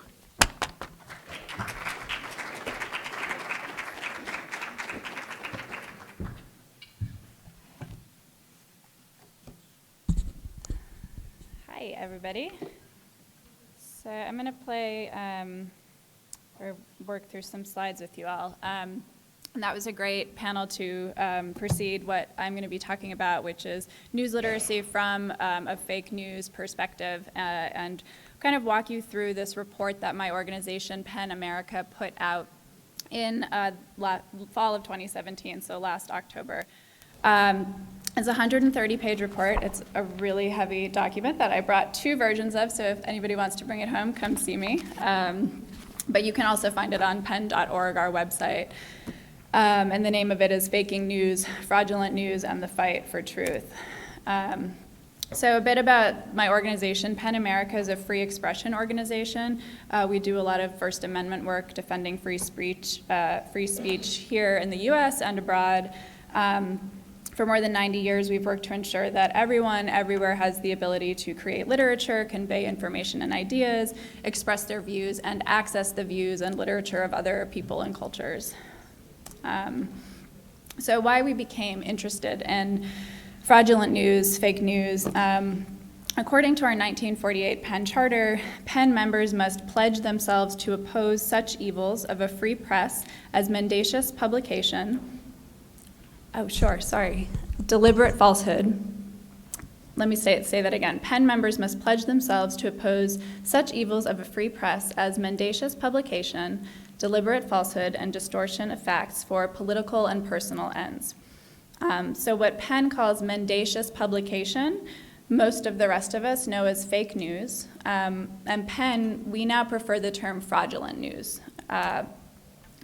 Hi, everybody. So I'm going to play or work through some slides with you all. And that was a great panel to precede what I'm going to be talking about, which is news literacy from a fake news perspective, and kind of walk you through this report that my organization, PEN America, put out in fall of 2017, so last October. It's a 130-page report. It's a really heavy document that I brought 2 versions of, so if anybody wants to bring it home, come see me. But you can also find it on pen.org, our website. And the name of it is Faking News, Fraudulent News, and the Fight for Truth. So a bit about my organization. PEN America is a free expression organization. We do a lot of First Amendment work defending free speech here in the US and abroad. For more than 90 years, we've worked to ensure that everyone, everywhere has the ability to create literature, convey information and ideas, express their views, and access the views and literature of other people and cultures. So why we became interested in fraudulent news, fake news. According to our 1948 PEN Charter, PEN members must pledge themselves to oppose such evils of a free press as mendacious publication, deliberate falsehood. Let me say that again. PEN members must pledge themselves to oppose such evils of a free press as mendacious publication, deliberate falsehood, and distortion of facts for political and personal ends. So what Penn calls mendacious publication, most of the rest of us know as fake news. And Penn, we now prefer the term fraudulent news.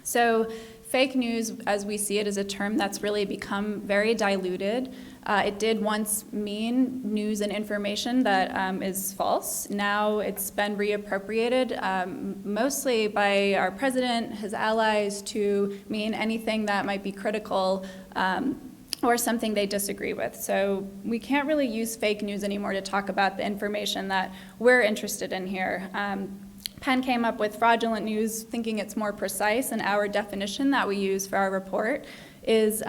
So fake news, as we see it, is a term that's really become very diluted. It did once mean news and information that is false. Now it's been reappropriated mostly by our president, his allies, to mean anything that might be critical or something they disagree with. So we can't really use fake news anymore to talk about the information that we're interested in here. Penn came up with fraudulent news, thinking it's more precise, and our definition that we use for our report is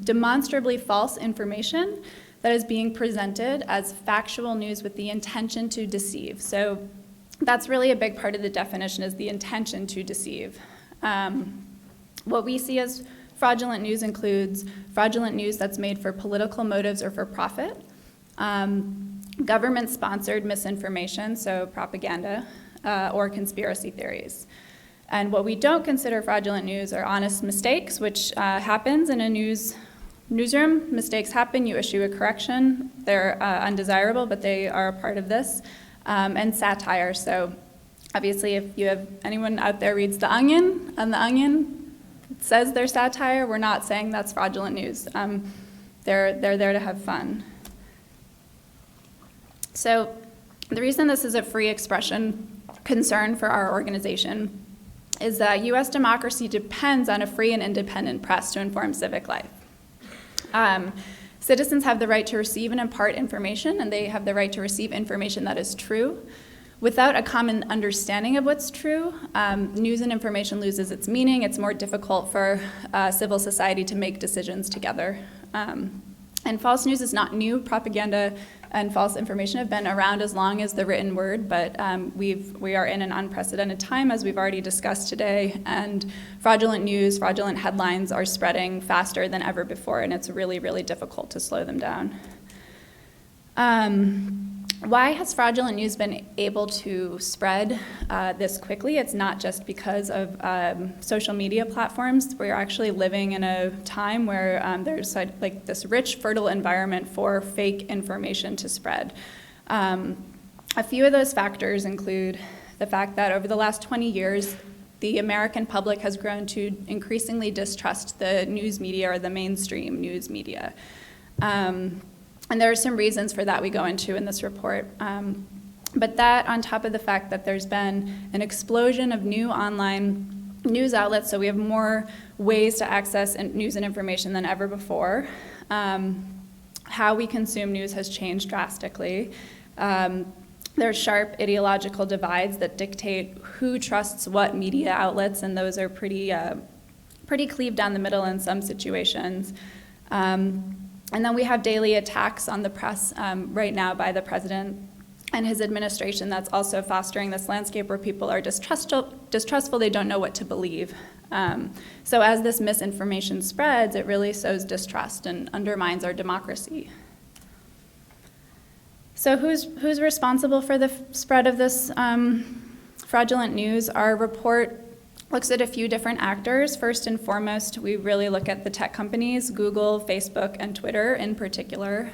demonstrably false information that is being presented as factual news with the intention to deceive. So that's really a big part of the definition, is the intention to deceive. What we see as fraudulent news includes fraudulent news that's made for political motives or for profit, government-sponsored misinformation, so propaganda, or conspiracy theories. And what we don't consider fraudulent news are honest mistakes, which happens in a newsroom. Mistakes happen, you issue a correction. They're undesirable, but they are a part of this. And satire, so obviously if you have anyone out there reads The Onion, on The Onion, it says they're satire, we're not saying that's fraudulent news. They're there to have fun. So the reason this is a free expression concern for our organization is that U.S. democracy depends on a free and independent press to inform civic life. Citizens have the right to receive and impart information, and they have the right to receive information that is true. Without a common understanding of what's true, news and information loses its meaning. It's more difficult for civil society to make decisions together. And false news is not new. Propaganda and false information have been around as long as the written word, but we are in an unprecedented time, as we've already discussed today, and fraudulent news, fraudulent headlines are spreading faster than ever before, and it's really, really difficult to slow them down. Why has fraudulent news been able to spread this quickly? It's not just because of social media platforms. We're actually living in a time where there's like this rich, fertile environment for fake information to spread. A few of those factors include the fact that over the last 20 years, the American public has grown to increasingly distrust the news media or the mainstream news media. And there are some reasons for that we go into in this report. But that, on top of the fact that there's been an explosion of new online news outlets, so we have more ways to access news and information than ever before. How we consume news has changed drastically. There's sharp ideological divides that dictate who trusts what media outlets, and those are pretty cleaved down the middle in some situations. And then we have daily attacks on the press right now by the president and his administration that's also fostering this landscape where people are distrustful, they don't know what to believe. So as this misinformation spreads, it really sows distrust and undermines our democracy. So who's responsible for the spread of this fraudulent news? Our report looks at a few different actors. First and foremost, we really look at the tech companies, Google, Facebook, and Twitter in particular.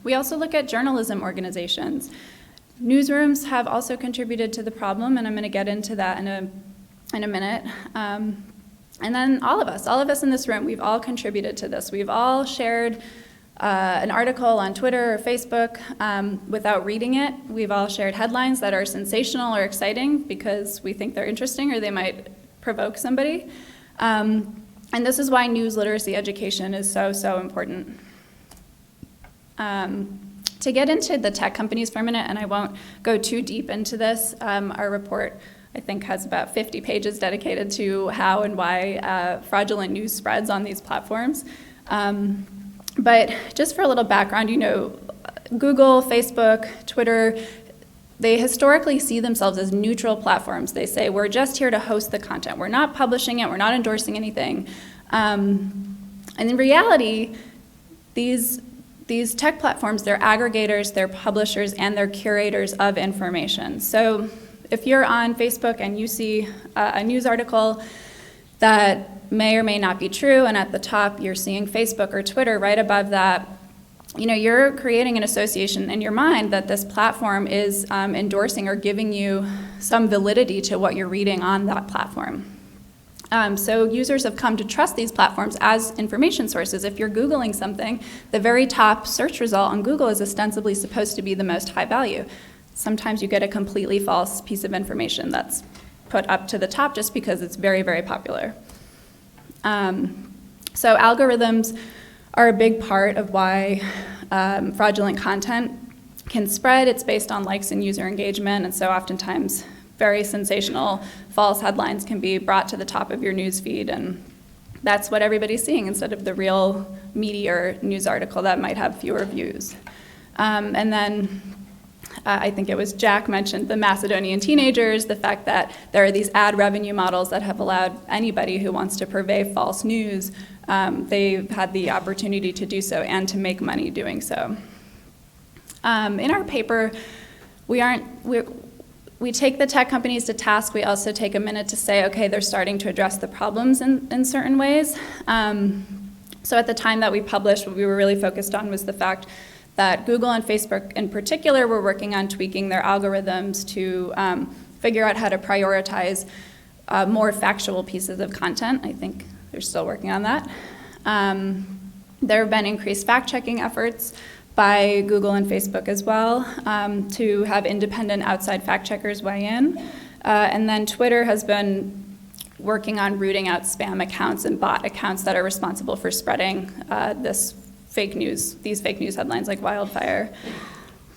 We also look at journalism organizations. Newsrooms have also contributed to the problem, and I'm going to get into that in a minute. And then all of us in this room, we've all contributed to this. We've all shared an article on Twitter or Facebook without reading it. We've all shared headlines that are sensational or exciting because we think they're interesting or they might provoke somebody. And this is why news literacy education is so important. To get into the tech companies for a minute, and I won't go too deep into this, our report I think has about 50 pages dedicated to how and why fraudulent news spreads on these platforms. But just for a little background, Google, Facebook, Twitter, they historically see themselves as neutral platforms. They say, we're just here to host the content. We're not publishing it. We're not endorsing anything. And in reality, these tech platforms, they're aggregators, they're publishers, and they're curators of information. So if you're on Facebook and you see a news article that may or may not be true, and at the top you're seeing Facebook or Twitter. Right above that, you're creating an association in your mind that this platform is endorsing or giving you some validity to what you're reading on that platform. So users have come to trust these platforms as information sources. If you're Googling something, the very top search result on Google is ostensibly supposed to be the most high value. Sometimes you get a completely false piece of information that's put up to the top just because it's very, very popular. So algorithms are a big part of why fraudulent content can spread. It's based on likes and user engagement, and so oftentimes very sensational false headlines can be brought to the top of your news feed, and that's what everybody's seeing instead of the real meatier news article that might have fewer views. And then I think it was Jack mentioned the Macedonian teenagers, the fact that there are these ad revenue models that have allowed anybody who wants to purvey false news, they've had the opportunity to do so and to make money doing so. In our paper, we take the tech companies to task. We also take a minute to say, okay, they're starting to address the problems in certain ways. So at the time that we published, what we were really focused on was the fact that Google and Facebook in particular were working on tweaking their algorithms to figure out how to prioritize more factual pieces of content. I think they're still working on that. There have been increased fact-checking efforts by Google and Facebook as well to have independent outside fact-checkers weigh in. And then Twitter has been working on rooting out spam accounts and bot accounts that are responsible for spreading these fake news headlines like wildfire.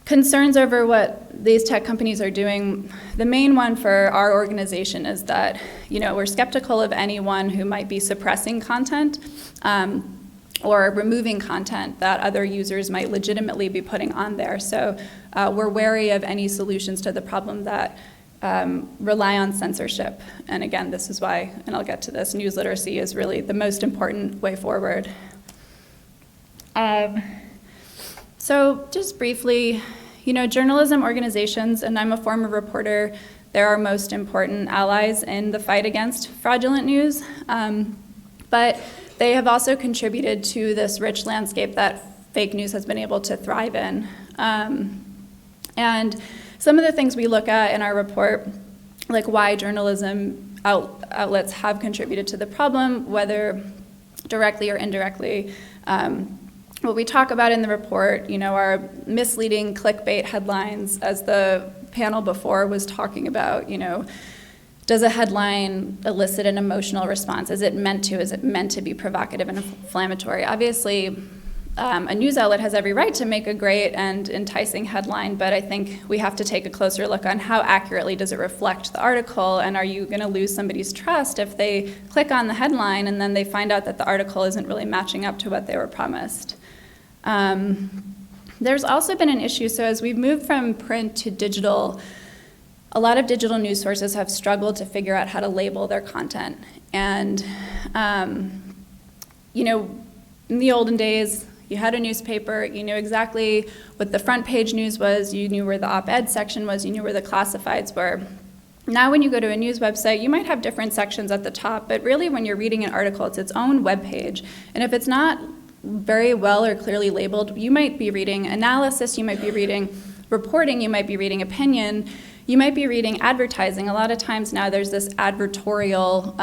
Concerns over what these tech companies are doing, the main one for our organization is that, we're skeptical of anyone who might be suppressing content or removing content that other users might legitimately be putting on there. So we're wary of any solutions to the problem that rely on censorship. And again, this is why, and I'll get to this, news literacy is really the most important way forward. So just briefly, journalism organizations, and I'm a former reporter, they're our most important allies in the fight against fraudulent news. But they have also contributed to this rich landscape that fake news has been able to thrive in. And some of the things we look at in our report, like why journalism outlets have contributed to the problem, whether directly or indirectly. What we talk about in the report, are misleading clickbait headlines, as the panel before was talking about, does a headline elicit an emotional response? Is it meant to be provocative and inflammatory? Obviously, a news outlet has every right to make a great and enticing headline, but I think we have to take a closer look on how accurately does it reflect the article, and are you going to lose somebody's trust if they click on the headline and then they find out that the article isn't really matching up to what they were promised? There's also been an issue, so as we've moved from print to digital, a lot of digital news sources have struggled to figure out how to label their content. And, in the olden days, you had a newspaper, you knew exactly what the front page news was, you knew where the op-ed section was, you knew where the classifieds were. Now when you go to a news website, you might have different sections at the top, but really when you're reading an article, it's its own web page. And if it's not very well or clearly labeled, you might be reading analysis, you might be reading reporting, you might be reading opinion, you might be reading advertising. A lot of times now there's this advertorial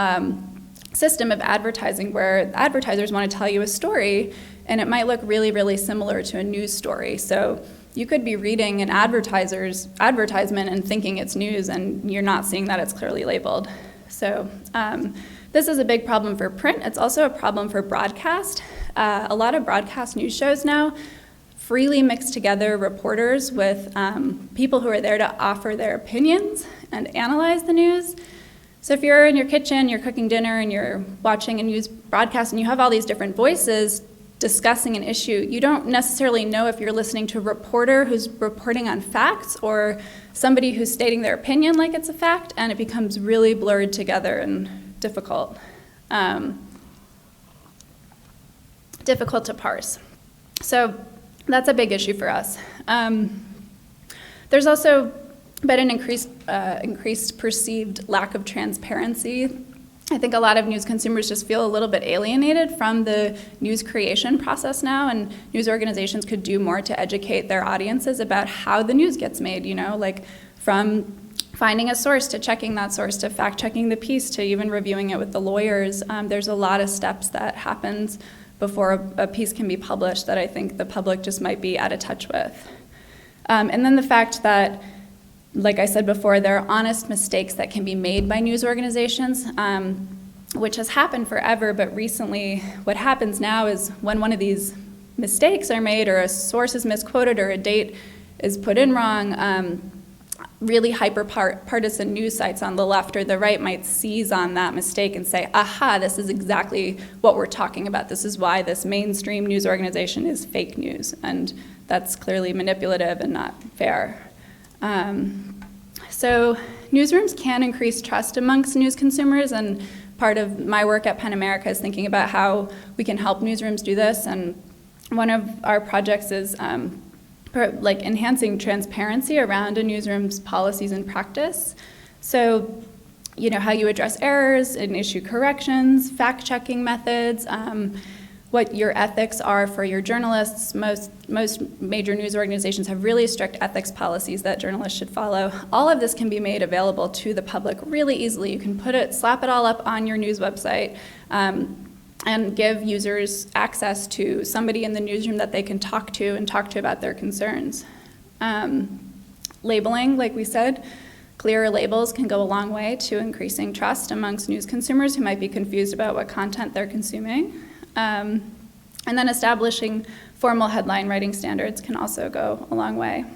system of advertising where advertisers want to tell you a story, and it might look really, really similar to a news story. So you could be reading an advertiser's advertisement and thinking it's news, and you're not seeing that it's clearly labeled. So this is a big problem for print. It's also a problem for broadcast. A lot of broadcast news shows now freely mix together reporters with people who are there to offer their opinions and analyze the news. So if you're in your kitchen, you're cooking dinner, and you're watching a news broadcast, and you have all these different voices discussing an issue, you don't necessarily know if you're listening to a reporter who's reporting on facts or somebody who's stating their opinion like it's a fact, and it becomes really blurred together and difficult. Difficult to parse. So that's a big issue for us. There's also been an increased perceived lack of transparency I think a lot of news consumers just feel a little bit alienated from the news creation process now, and news organizations could do more to educate their audiences about how the news gets made, like from finding a source to checking that source to fact-checking the piece to even reviewing it with the lawyers. There's a lot of steps that happens before a piece can be published that I think the public just might be out of touch with. And then the fact that, like I said before, there are honest mistakes that can be made by news organizations, which has happened forever, but recently what happens now is when one of these mistakes are made or a source is misquoted or a date is put in wrong, really hyper-partisan news sites on the left or the right might seize on that mistake and say, aha, this is exactly what we're talking about. This is why this mainstream news organization is fake news. And that's clearly manipulative and not fair. So newsrooms can increase trust amongst news consumers, and part of my work at PEN America is thinking about how we can help newsrooms do this. And one of our projects is enhancing transparency around a newsroom's policies and practice. So, how you address errors and issue corrections, fact-checking methods, what your ethics are for your journalists. Most major news organizations have really strict ethics policies that journalists should follow. All of this can be made available to the public really easily. You can slap it all up on your news website, and give users access to somebody in the newsroom that they can talk to about their concerns. Labeling, like we said, clearer labels can go a long way to increasing trust amongst news consumers who might be confused about what content they're consuming. And then establishing formal headline writing standards can also go a long way.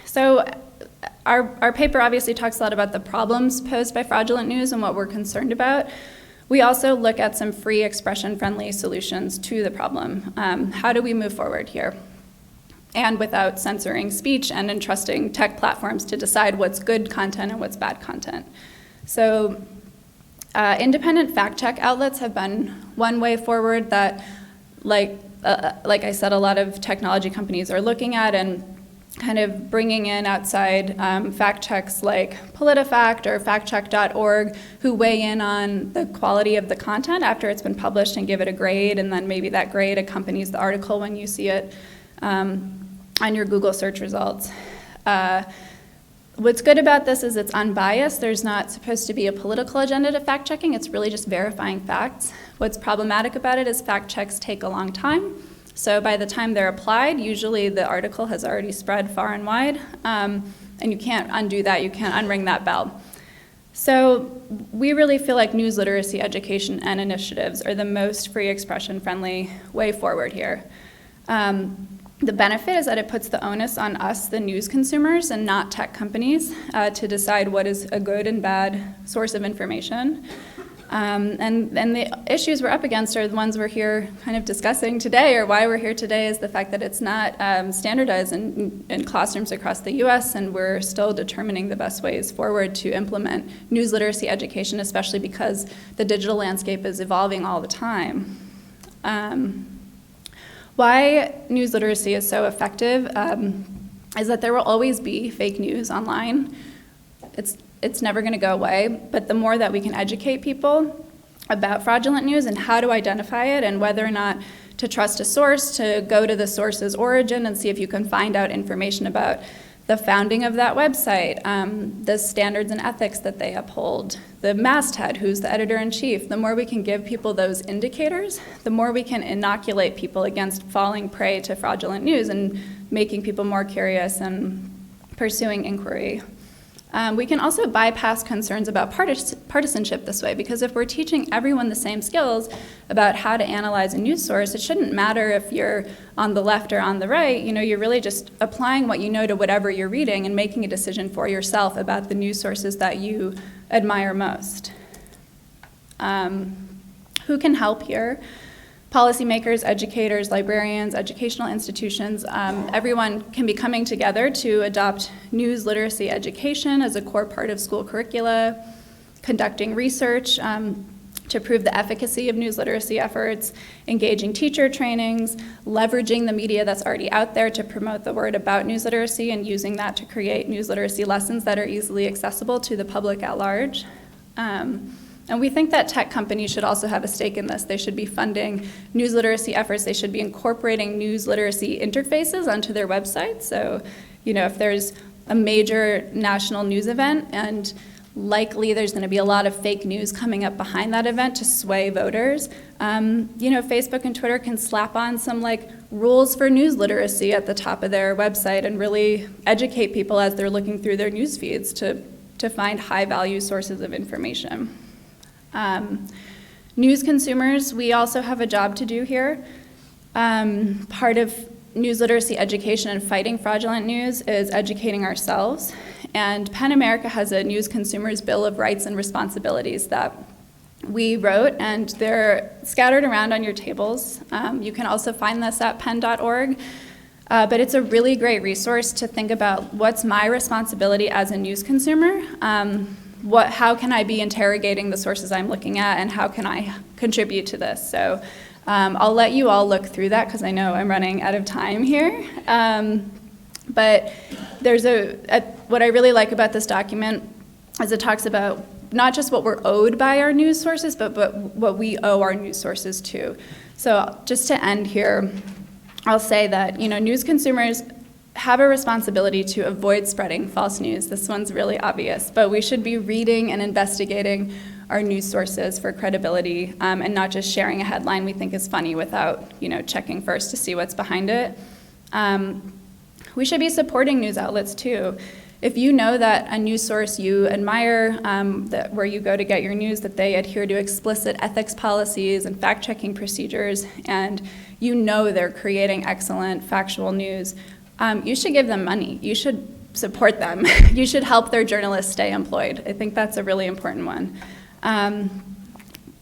So our paper obviously talks a lot about the problems posed by fraudulent news and what we're concerned about. We also look at some free expression-friendly solutions to the problem. How do we move forward here? And without censoring speech and entrusting tech platforms to decide what's good content and what's bad content. So independent fact-check outlets have been one way forward that, like I said, a lot of technology companies are looking at, and kind of bringing in outside fact checks like PolitiFact or factcheck.org, who weigh in on the quality of the content after it's been published and give it a grade, and then maybe that grade accompanies the article when you see it on your Google search results. What's good about this is it's unbiased. There's not supposed to be a political agenda to fact checking. It's really just verifying facts. What's problematic about it is fact checks take a long time. So by the time they're applied, usually the article has already spread far and wide, and you can't undo that, you can't unring that bell. So we really feel like news literacy education and initiatives are the most free expression friendly way forward here. The benefit is that it puts the onus on us, the news consumers, and not tech companies to decide what is a good and bad source of information. And the issues we're up against are the ones we're here kind of discussing today, or why we're here today is the fact that it's not standardized in classrooms across the US, and we're still determining the best ways forward to implement news literacy education, especially because the digital landscape is evolving all the time. Why news literacy is so effective is that there will always be fake news online. It's never going to go away, but the more that we can educate people about fraudulent news and how to identify it and whether or not to trust a source, to go to the source's origin and see if you can find out information about the founding of that website, the standards and ethics that they uphold, the masthead, who's the editor-in-chief. The more we can give people those indicators, the more we can inoculate people against falling prey to fraudulent news and making people more curious and pursuing inquiry. We can also bypass concerns about partisanship this way, because if we're teaching everyone the same skills about how to analyze a news source, it shouldn't matter if you're on the left or on the right. You're really just applying what you know to whatever you're reading and making a decision for yourself about the news sources that you admire most. Who can help here? Policymakers, educators, librarians, educational institutions, everyone can be coming together to adopt news literacy education as a core part of school curricula, conducting research to prove the efficacy of news literacy efforts, engaging teacher trainings, leveraging the media that's already out there to promote the word about news literacy, and using that to create news literacy lessons that are easily accessible to the public at large. And we think that tech companies should also have a stake in this. They should be funding news literacy efforts. They should be incorporating news literacy interfaces onto their website. So, if there's a major national news event, and likely there's going to be a lot of fake news coming up behind that event to sway voters, Facebook and Twitter can slap on some rules for news literacy at the top of their website and really educate people as they're looking through their news feeds to find high-value sources of information. News consumers, we also have a job to do here. Part of news literacy education and fighting fraudulent news is educating ourselves. And PEN America has a News Consumers Bill of Rights and Responsibilities that we wrote, and they're scattered around on your tables. You can also find this at pen.org. But it's a really great resource to think about what's my responsibility as a news consumer. How can I be interrogating the sources I'm looking at, and how can I contribute to this? So I'll let you all look through that because I know I'm running out of time here. But there's what I really like about this document is it talks about not just what we're owed by our news sources, but what we owe our news sources to. So just to end here, I'll say that news consumers have a responsibility to avoid spreading false news. This one's really obvious, but we should be reading and investigating our news sources for credibility, and not just sharing a headline we think is funny without checking first to see what's behind it. We should be supporting news outlets too. If you know that a news source you admire, that where you go to get your news, that they adhere to explicit ethics policies and fact-checking procedures, and they're creating excellent factual news, you should give them money. You should support them. You should help their journalists stay employed. I think that's a really important one.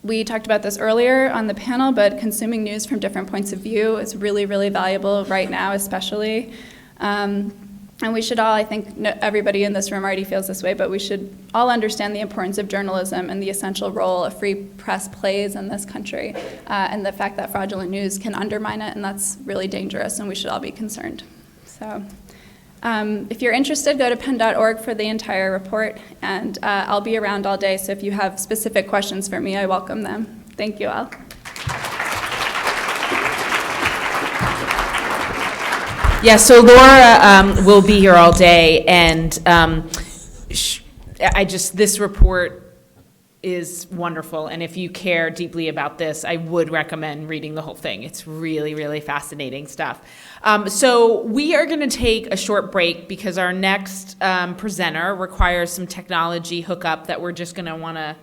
We talked about this earlier on the panel, but consuming news from different points of view is really, really valuable right now, especially. And we should all, I think everybody in this room already feels this way, but we should all understand the importance of journalism and the essential role a free press plays in this country, and the fact that fraudulent news can undermine it, and that's really dangerous, and we should all be concerned. So if you're interested, go to pen.org for the entire report, and I'll be around all day, so if you have specific questions for me, I welcome them. Thank you all. Yeah, so Laura will be here all day, and this report is wonderful, and if you care deeply about this, I would recommend reading the whole thing. It's really, really fascinating stuff. So we are going to take a short break because our next presenter requires some technology hookup that we're just going to want to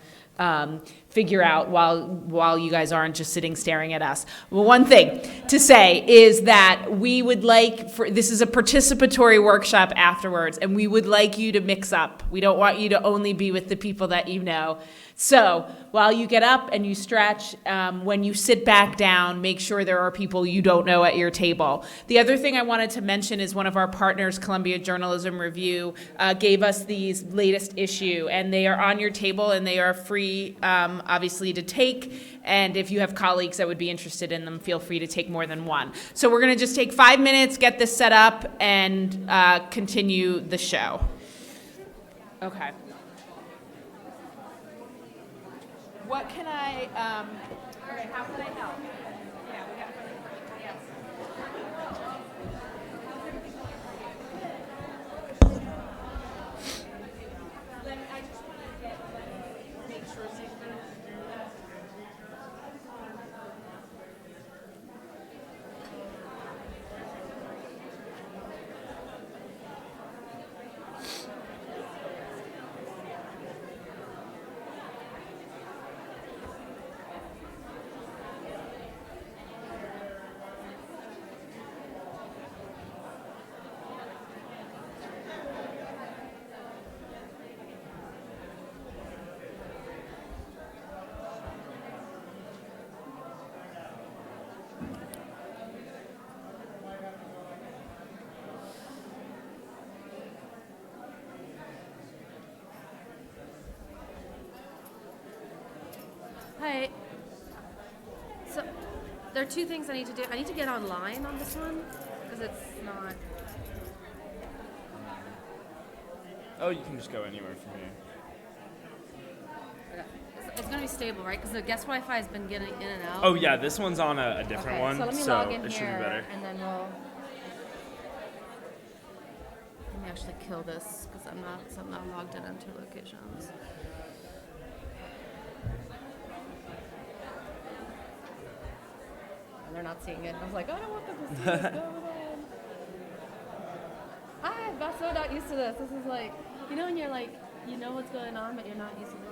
figure out while you guys aren't just sitting staring at us. Well, one thing to say is that we would this is a participatory workshop afterwards, and we would like you to mix up. We don't want you to only be with the people that you know. So while you get up and you stretch, when you sit back down, make sure there are people you don't know at your table. The other thing I wanted to mention is one of our partners, Columbia Journalism Review, gave us these latest issue, and they are on your table, and they are free, obviously, to take. And if you have colleagues that would be interested in them, feel free to take more than one. So we're going to just take 5 minutes, get this set up, and continue the show. Okay. What can I, okay, how can I help? Yeah, we got yes. I just want to make sure there are two things I need to do. I need to get online on this one because it's not. Oh, you can just go anywhere from here. Okay. It's going to be stable, right? Because the guest Wi-Fi has been getting in and out. Oh yeah, this one's on a different one, So let me so log in it should here, be better. and then we'll. Let me actually kill this because I'm not logged in on 2 locations. And they're not seeing it. I was like, I don't want them to see what's going on. I'm so not used to this. This is like, when you're like, you know what's going on, but you're not used to the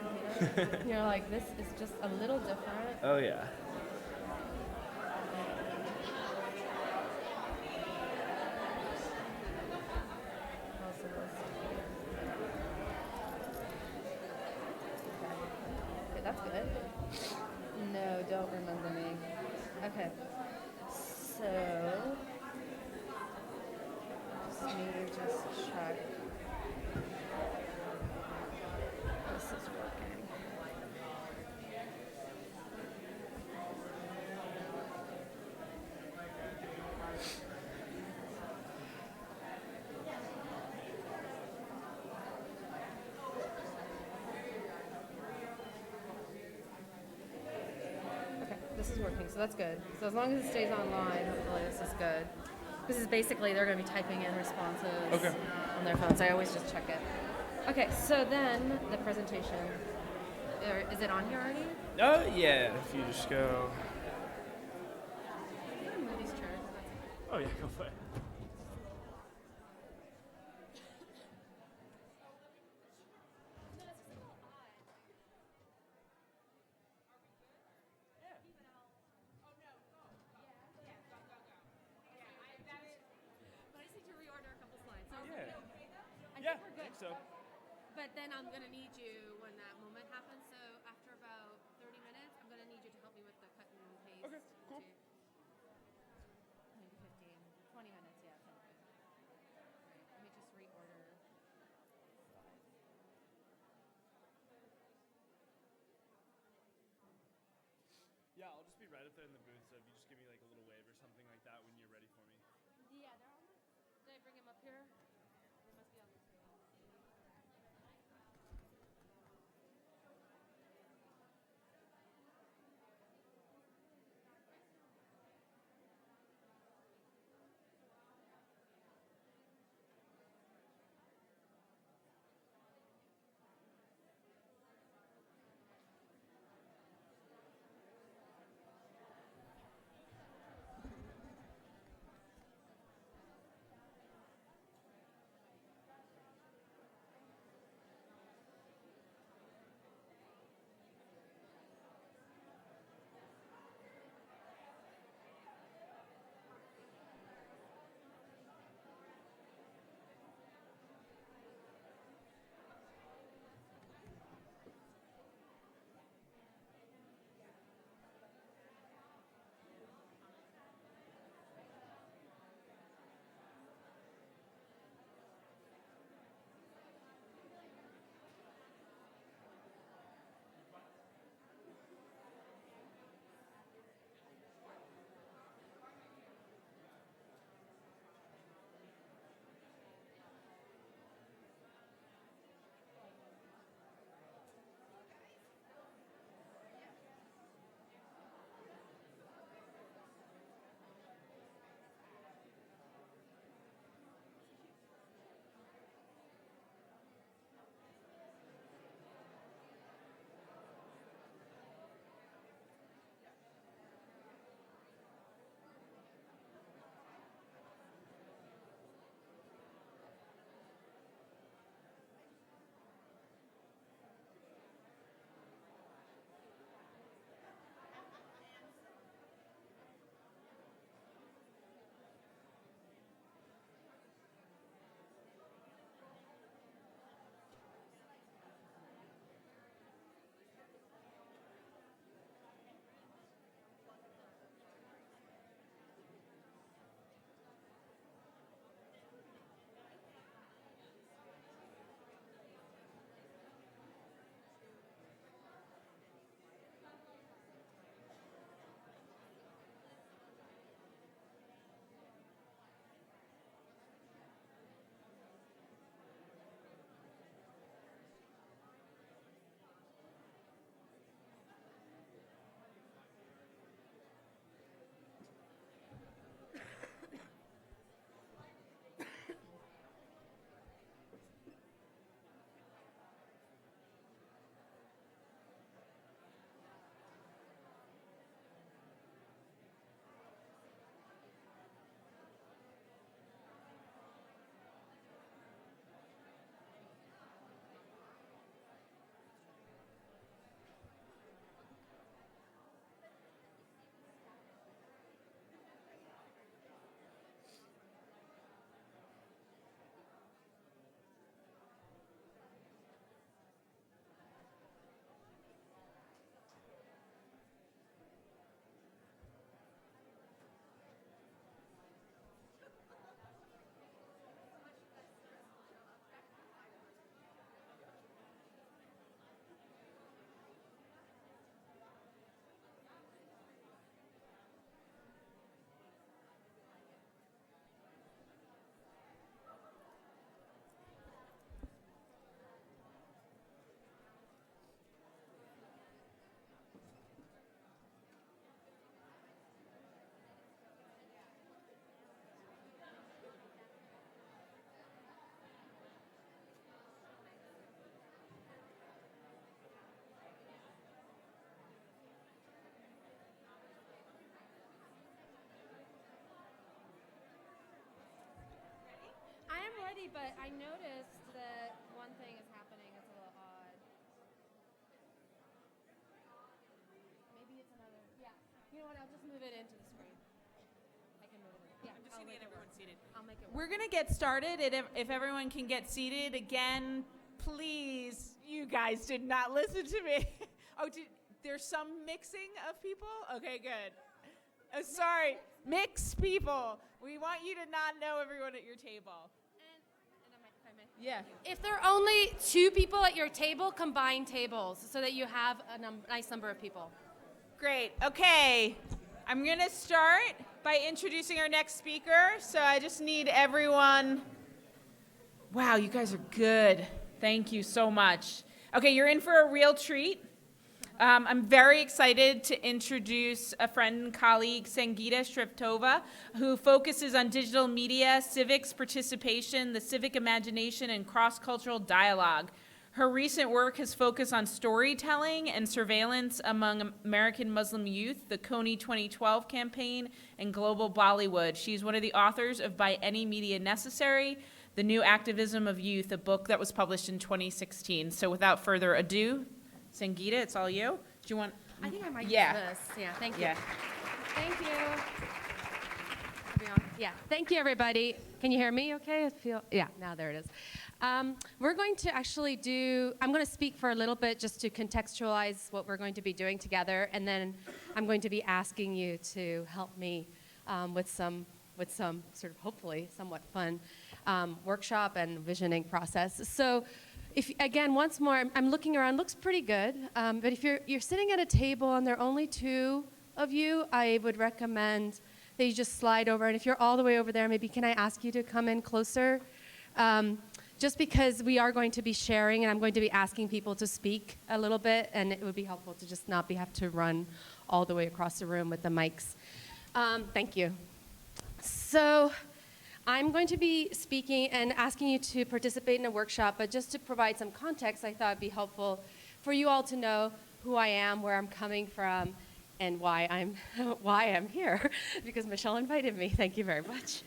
computer. And you're like, this is just a little different. Oh yeah. Okay, that's good. No, don't remember me. Okay. So, just need to just check. This is working. Okay, this is working, so that's good. So as long as it stays online, hopefully this is good. This is basically, they're going to be typing in responses on their phones. I always just check it. Okay, so then the presentation. Is it on here already? Oh yeah, if you just go. Can I move these chairs? Oh yeah, go for it. But I just need to reorder a couple slides. So Yeah. I Yeah, think we're good. I think so. But then I'm going to need you when that moment happens. So after about 30 minutes, I'm going to need you to help me with the cut and paste. Okay, cool. Maybe 15, 20 minutes, yeah. Sounds good. Right, let me just reorder slides. Yeah, I'll just be right up there in the booth, so if you just give me like a little wave or something like that when you're ready for me. Yeah, they're on the. Did I bring them up here? They must be on the table. ready, but I noticed that one thing is happening. It's a little odd. Maybe it's another. Yeah. You know what? I'll just move it into the screen. I can move it. Yeah. I'm just going to get everyone seated. I'll make it work. We're going to get started. If everyone can get seated again, please. You guys did not listen to me. Oh, there's some mixing of people? Okay, good. Oh, sorry. Mix people. We want you to not know everyone at your table. If I may. Yeah. If there are only 2 people at your table, combine tables so that you have a nice number of people. Great. Okay. I'm going to start by introducing our next speaker. So I just need everyone. Wow, you guys are good. Thank you so much. Okay, you're in for a real treat. I'm very excited to introduce a friend and colleague, Sangeeta Shriptova, who focuses on digital media, civics participation, the civic imagination, and cross-cultural dialogue. Her recent work has focused on storytelling and surveillance among American Muslim youth, the Kony 2012 campaign, and global Bollywood. She's one of the authors of By Any Media Necessary, The New Activism of Youth, a book that was published in 2016. So without further ado, Sangeeta, it's all you. Do you want? I think I might use Yeah. this. Yeah, thank you. Yeah. Thank you. Are we on? Yeah, thank you, everybody. Can you hear me okay? Yeah, now there it is. We're going to actually I'm going to speak for a little bit just to contextualize what we're going to be doing together, and then I'm going to be asking you to help me with some sort of hopefully somewhat fun workshop and visioning process. So again, once more, I'm looking around, looks pretty good, but if you're sitting at a table and there are only 2 of you, I would recommend that you just slide over, and if you're all the way over there, maybe can I ask you to come in closer? Just because we are going to be sharing and I'm going to be asking people to speak a little bit, and it would be helpful to just not have to run all the way across the room with the mics. Thank you. So I'm going to be speaking and asking you to participate in a workshop, but just to provide some context, I thought it'd be helpful for you all to know who I am, where I'm coming from, and why I'm here, because Michelle invited me. Thank you very much.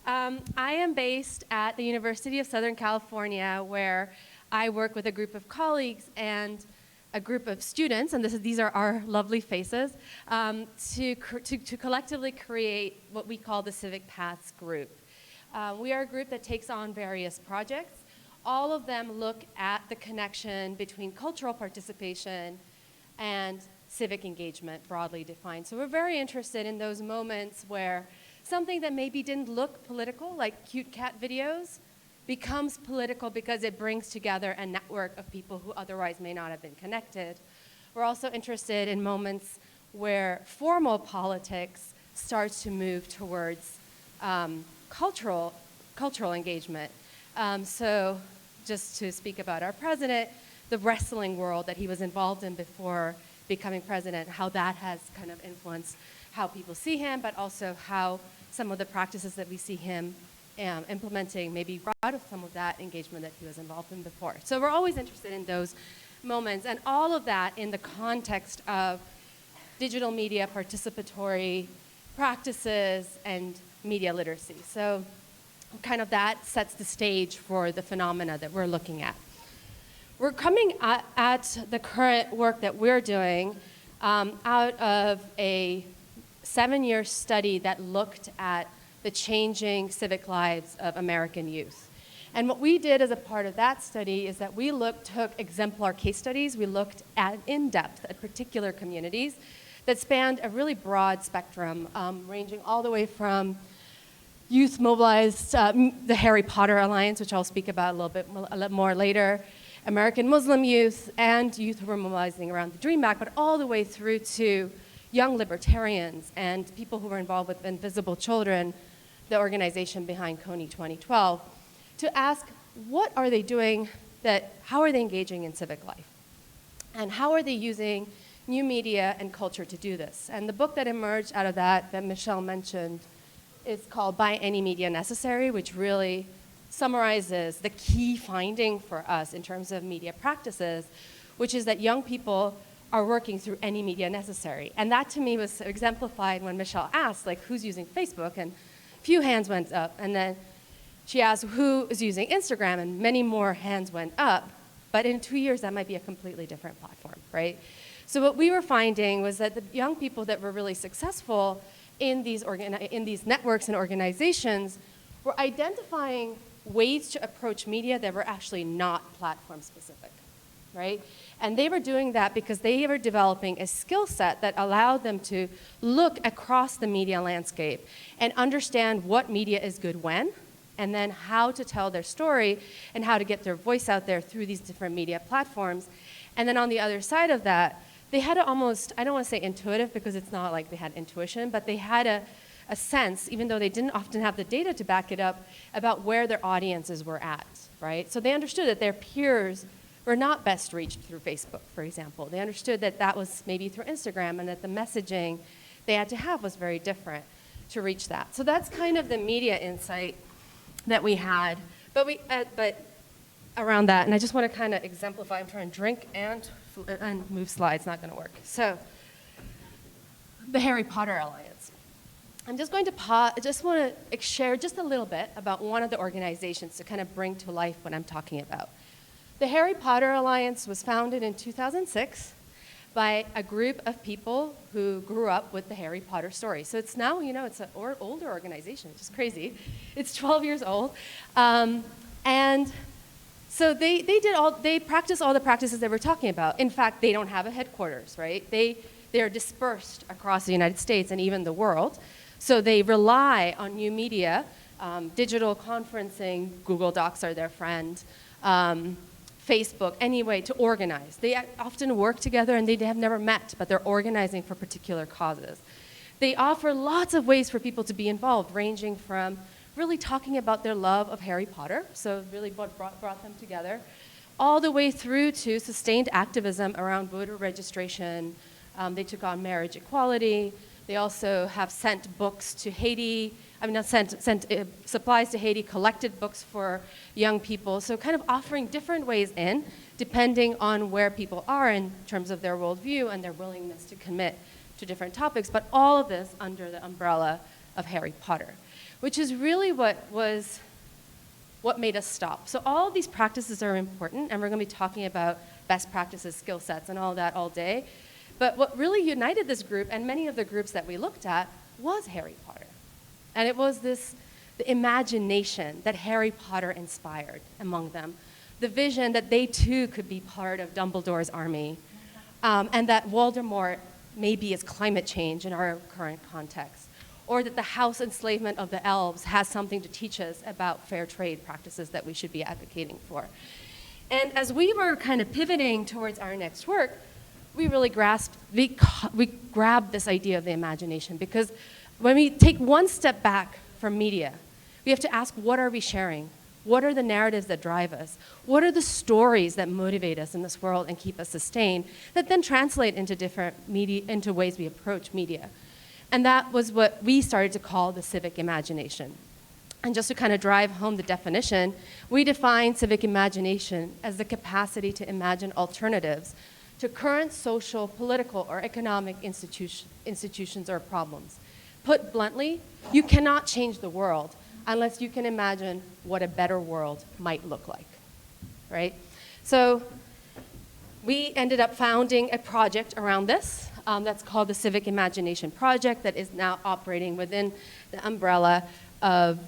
I am based at the University of Southern California, where I work with a group of colleagues and a group of students, and these are our lovely faces, to collectively create what we call the Civic Paths group. We are a group that takes on various projects. All of them look at the connection between cultural participation and civic engagement, broadly defined. So we're very interested in those moments where something that maybe didn't look political, like cute cat videos, becomes political because it brings together a network of people who otherwise may not have been connected. We're also interested in moments where formal politics starts to move towards cultural engagement. So just to speak about our president, the wrestling world that he was involved in before becoming president, how that has kind of influenced how people see him, but also how some of the practices that we see him implementing maybe brought out some of that engagement that he was involved in before. So we're always interested in those moments, and all of that in the context of digital media participatory practices and media literacy. So kind of that sets the stage for the phenomena that we're looking at. We're coming at the current work that we're doing out of a 7-year study that looked at the changing civic lives of American youth. And what we did as a part of that study is that we took exemplar case studies. We looked at in depth at particular communities that spanned a really broad spectrum, ranging all the way from youth mobilized, the Harry Potter Alliance, which I'll speak about a little more later, American Muslim youth, and youth who were mobilizing around the DREAM Act, but all the way through to young libertarians and people who were involved with Invisible Children, the organization behind Kony 2012, to ask what are they doing, how are they engaging in civic life? And how are they using new media and culture to do this? And the book that emerged out of that Michelle mentioned is called By Any Media Necessary, which really summarizes the key finding for us in terms of media practices, which is that young people are working through any media necessary. And that to me was exemplified when Michelle asked, like, who's using Facebook? And a few hands went up. And then She asked who is using Instagram, and many more hands went up. But in 2 years, that might be a completely different platform, right? So what we were finding was that the young people that were really successful in these networks and organizations were identifying ways to approach media that were actually not platform specific, right? And they were doing that because they were developing a skill set that allowed them to look across the media landscape and understand what media is good when, and then how to tell their story and how to get their voice out there through these different media platforms. And then on the other side of that, they had a almost, I don't want to say intuitive because it's not like they had intuition, but they had a sense, even though they didn't often have the data to back it up, about where their audiences were at, right? So they understood that their peers were not best reached through Facebook, for example. They understood that that was maybe through Instagram and that the messaging they had to have was very different to reach that. So that's kind of the media insight that we had. But around that, and I just want to kind of exemplify, I'm trying to drink and move slides, not going to work. So the Harry Potter Alliance. I'm just going to just want to share just a little bit about one of the organizations to kind of bring to life what I'm talking about. The Harry Potter Alliance was founded in 2006 by a group of people who grew up with the Harry Potter story. So it's now, it's an older organization, which is crazy. It's 12 years old. And so they practice all the practices that we're talking about. In fact, they don't have a headquarters, right? They're dispersed across the United States and even the world. So they rely on new media, digital conferencing, Google Docs are their friend, Facebook, anyway, to organize. They often work together and they have never met, but they're organizing for particular causes. They offer lots of ways for people to be involved, ranging from really talking about their love of Harry Potter, so really what brought them together, all the way through to sustained activism around voter registration. They took on marriage equality. They also have sent books to Haiti, sent supplies to Haiti, collected books for young people. So kind of offering different ways in, depending on where people are in terms of their worldview and their willingness to commit to different topics, but all of this under the umbrella of Harry Potter, which is really what made us stop. So all of these practices are important, and we're going to be talking about best practices, skill sets, and all that all day. But what really united this group and many of the groups that we looked at was Harry Potter. And it was the imagination that Harry Potter inspired among them, the vision that they too could be part of Dumbledore's army, and that Voldemort maybe is climate change in our current context, or that the house enslavement of the elves has something to teach us about fair trade practices that we should be advocating for. And as we were kind of pivoting towards our next work, we really we grabbed this idea of the imagination, because when we take one step back from media, we have to ask, what are we sharing? What are the narratives that drive us? What are the stories that motivate us in this world and keep us sustained, that then translate into different media, into ways we approach media? And that was what we started to call the civic imagination. And just to kind of drive home the definition, we define civic imagination as the capacity to imagine alternatives to current social, political, or economic institutions or problems. Put bluntly, you cannot change the world unless you can imagine what a better world might look like, right? So we ended up founding a project around this that's called the Civic Imagination Project, that is now operating within the umbrella of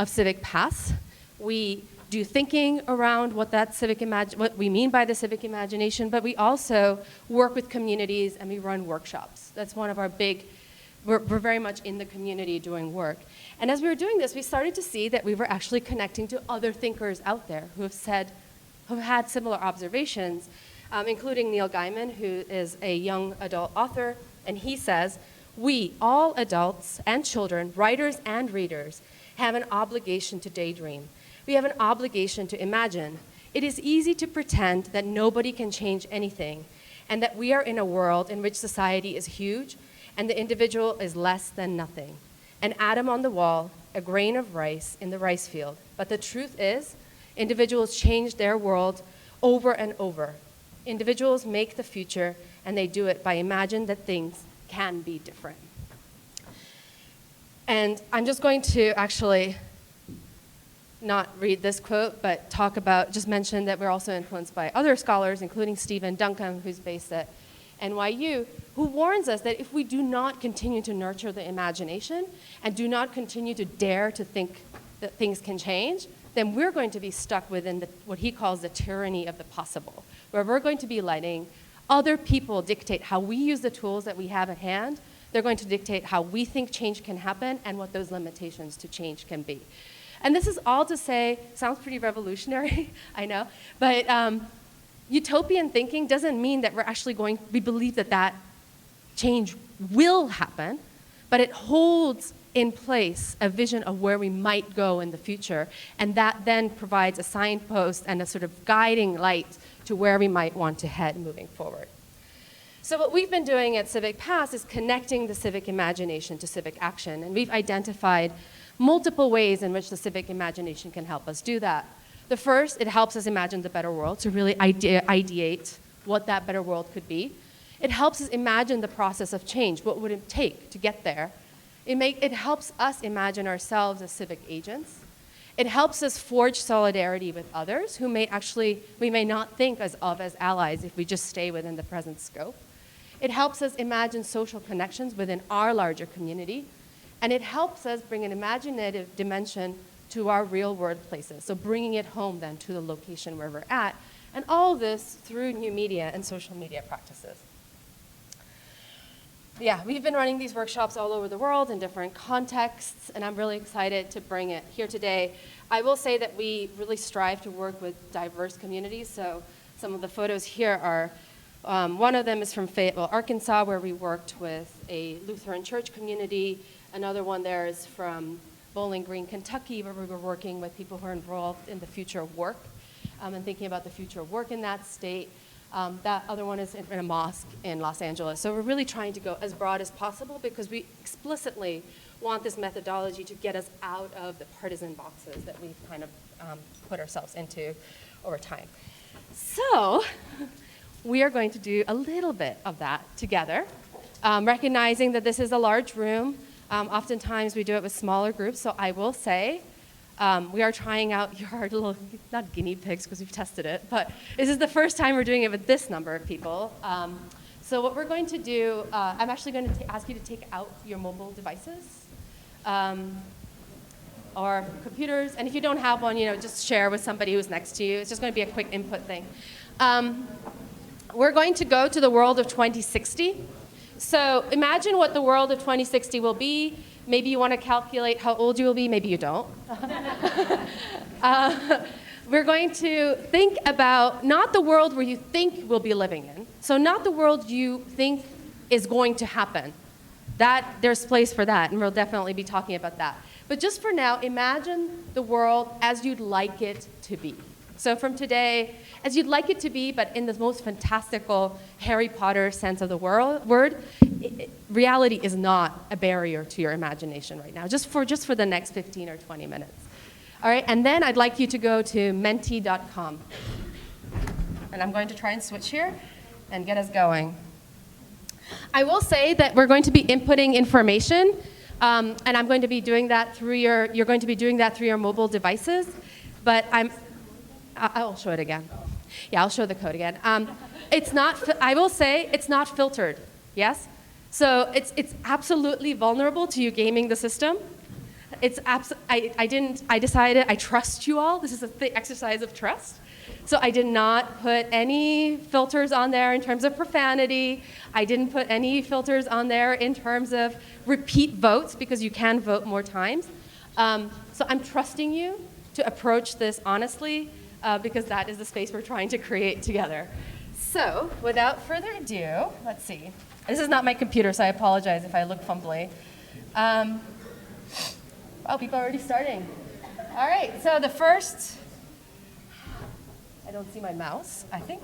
Civic Paths. We do thinking around what we mean by the civic imagination, but we also work with communities and we run workshops. That's one of our we're very much in the community doing work. And as we were doing this, we started to see that we were actually connecting to other thinkers out there who have had similar observations, including Neil Gaiman, who is a young adult author, and he says, we, all adults and children, writers and readers, have an obligation to daydream. We have an obligation to imagine. It is easy to pretend that nobody can change anything, and that we are in a world in which society is huge and the individual is less than nothing. An atom on the wall, a grain of rice in the rice field. But the truth is, individuals change their world over and over. Individuals make the future, and they do it by imagining that things can be different. And I'm just going to actually not read this quote, but just mention that we're also influenced by other scholars, including Stephen Duncan, who's based at NYU, who warns us that if we do not continue to nurture the imagination and do not continue to dare to think that things can change, then we're going to be stuck within what he calls the tyranny of the possible, where we're going to be letting other people dictate how we use the tools that we have at hand. They're going to dictate how we think change can happen and what those limitations to change can be. And this is all to say, sounds pretty revolutionary, I know, but utopian thinking doesn't mean that we believe that change will happen, but it holds in place a vision of where we might go in the future, and that then provides a signpost and a sort of guiding light to where we might want to head moving forward. So what we've been doing at Civic Pass is connecting the civic imagination to civic action, and we've identified multiple ways in which the civic imagination can help us do that. The first, it helps us imagine the better world, to really ideate what that better world could be. It helps us imagine the process of change. What would it take to get there? It helps us imagine ourselves as civic agents. It helps us forge solidarity with others who we may not think as allies if we just stay within the present scope. It helps us imagine social connections within our larger community. And it helps us bring an imaginative dimension to our real world places, so bringing it home then to the location where we're at, and all this through new media and social media practices. Yeah, we've been running these workshops all over the world in different contexts, and I'm really excited to bring it here today. I will say that we really strive to work with diverse communities, so some of the photos here are, one of them is from Fayetteville, Arkansas, where we worked with a Lutheran church community. Another one there is from Bowling Green, Kentucky, where we were working with people who are involved in the future of work and thinking about the future of work in that state. That other one is in a mosque in Los Angeles. So we're really trying to go as broad as possible because we explicitly want this methodology to get us out of the partisan boxes that we've kind of put ourselves into over time. So we are going to do a little bit of that together, recognizing that this is a large room. Oftentimes we do it with smaller groups, so I will say we are trying out your little, not guinea pigs because we've tested it, but this is the first time we're doing it with this number of people. So what we're going to do, I'm actually going to ask you to take out your mobile devices or computers, and if you don't have one, just share with somebody who's next to you. It's just going to be a quick input thing. We're going to go to the world of 2060. So imagine what the world of 2060 will be. Maybe you want to calculate how old you will be. Maybe you don't. We're going to think about not the world where you think we'll be living in. So not the world you think is going to happen. There's place for that, and we'll definitely be talking about that. But just for now, imagine the world as you'd like it to be. So from today, as you'd like it to be, but in the most fantastical Harry Potter sense of the word, reality is not a barrier to your imagination right now, just for the next 15 or 20 minutes. All right, and then I'd like you to go to menti.com. And I'm going to try and switch here and get us going. I will say that we're going to be inputting information, and I'm going to be doing that through you're going to be doing that through your mobile devices, but I'll show it again. Yeah, I'll show the code again. I will say it's not filtered, yes? So it's absolutely vulnerable to you gaming the system. I decided I trust you all. This is the exercise of trust. So I did not put any filters on there in terms of profanity. I didn't put any filters on there in terms of repeat votes because you can vote more times. So I'm trusting you to approach this honestly because that is the space we're trying to create together. So without further ado, let's see. This is not my computer, so I apologize if I look fumbly. Oh, people are already starting. All right, so the first, I don't see my mouse, I think.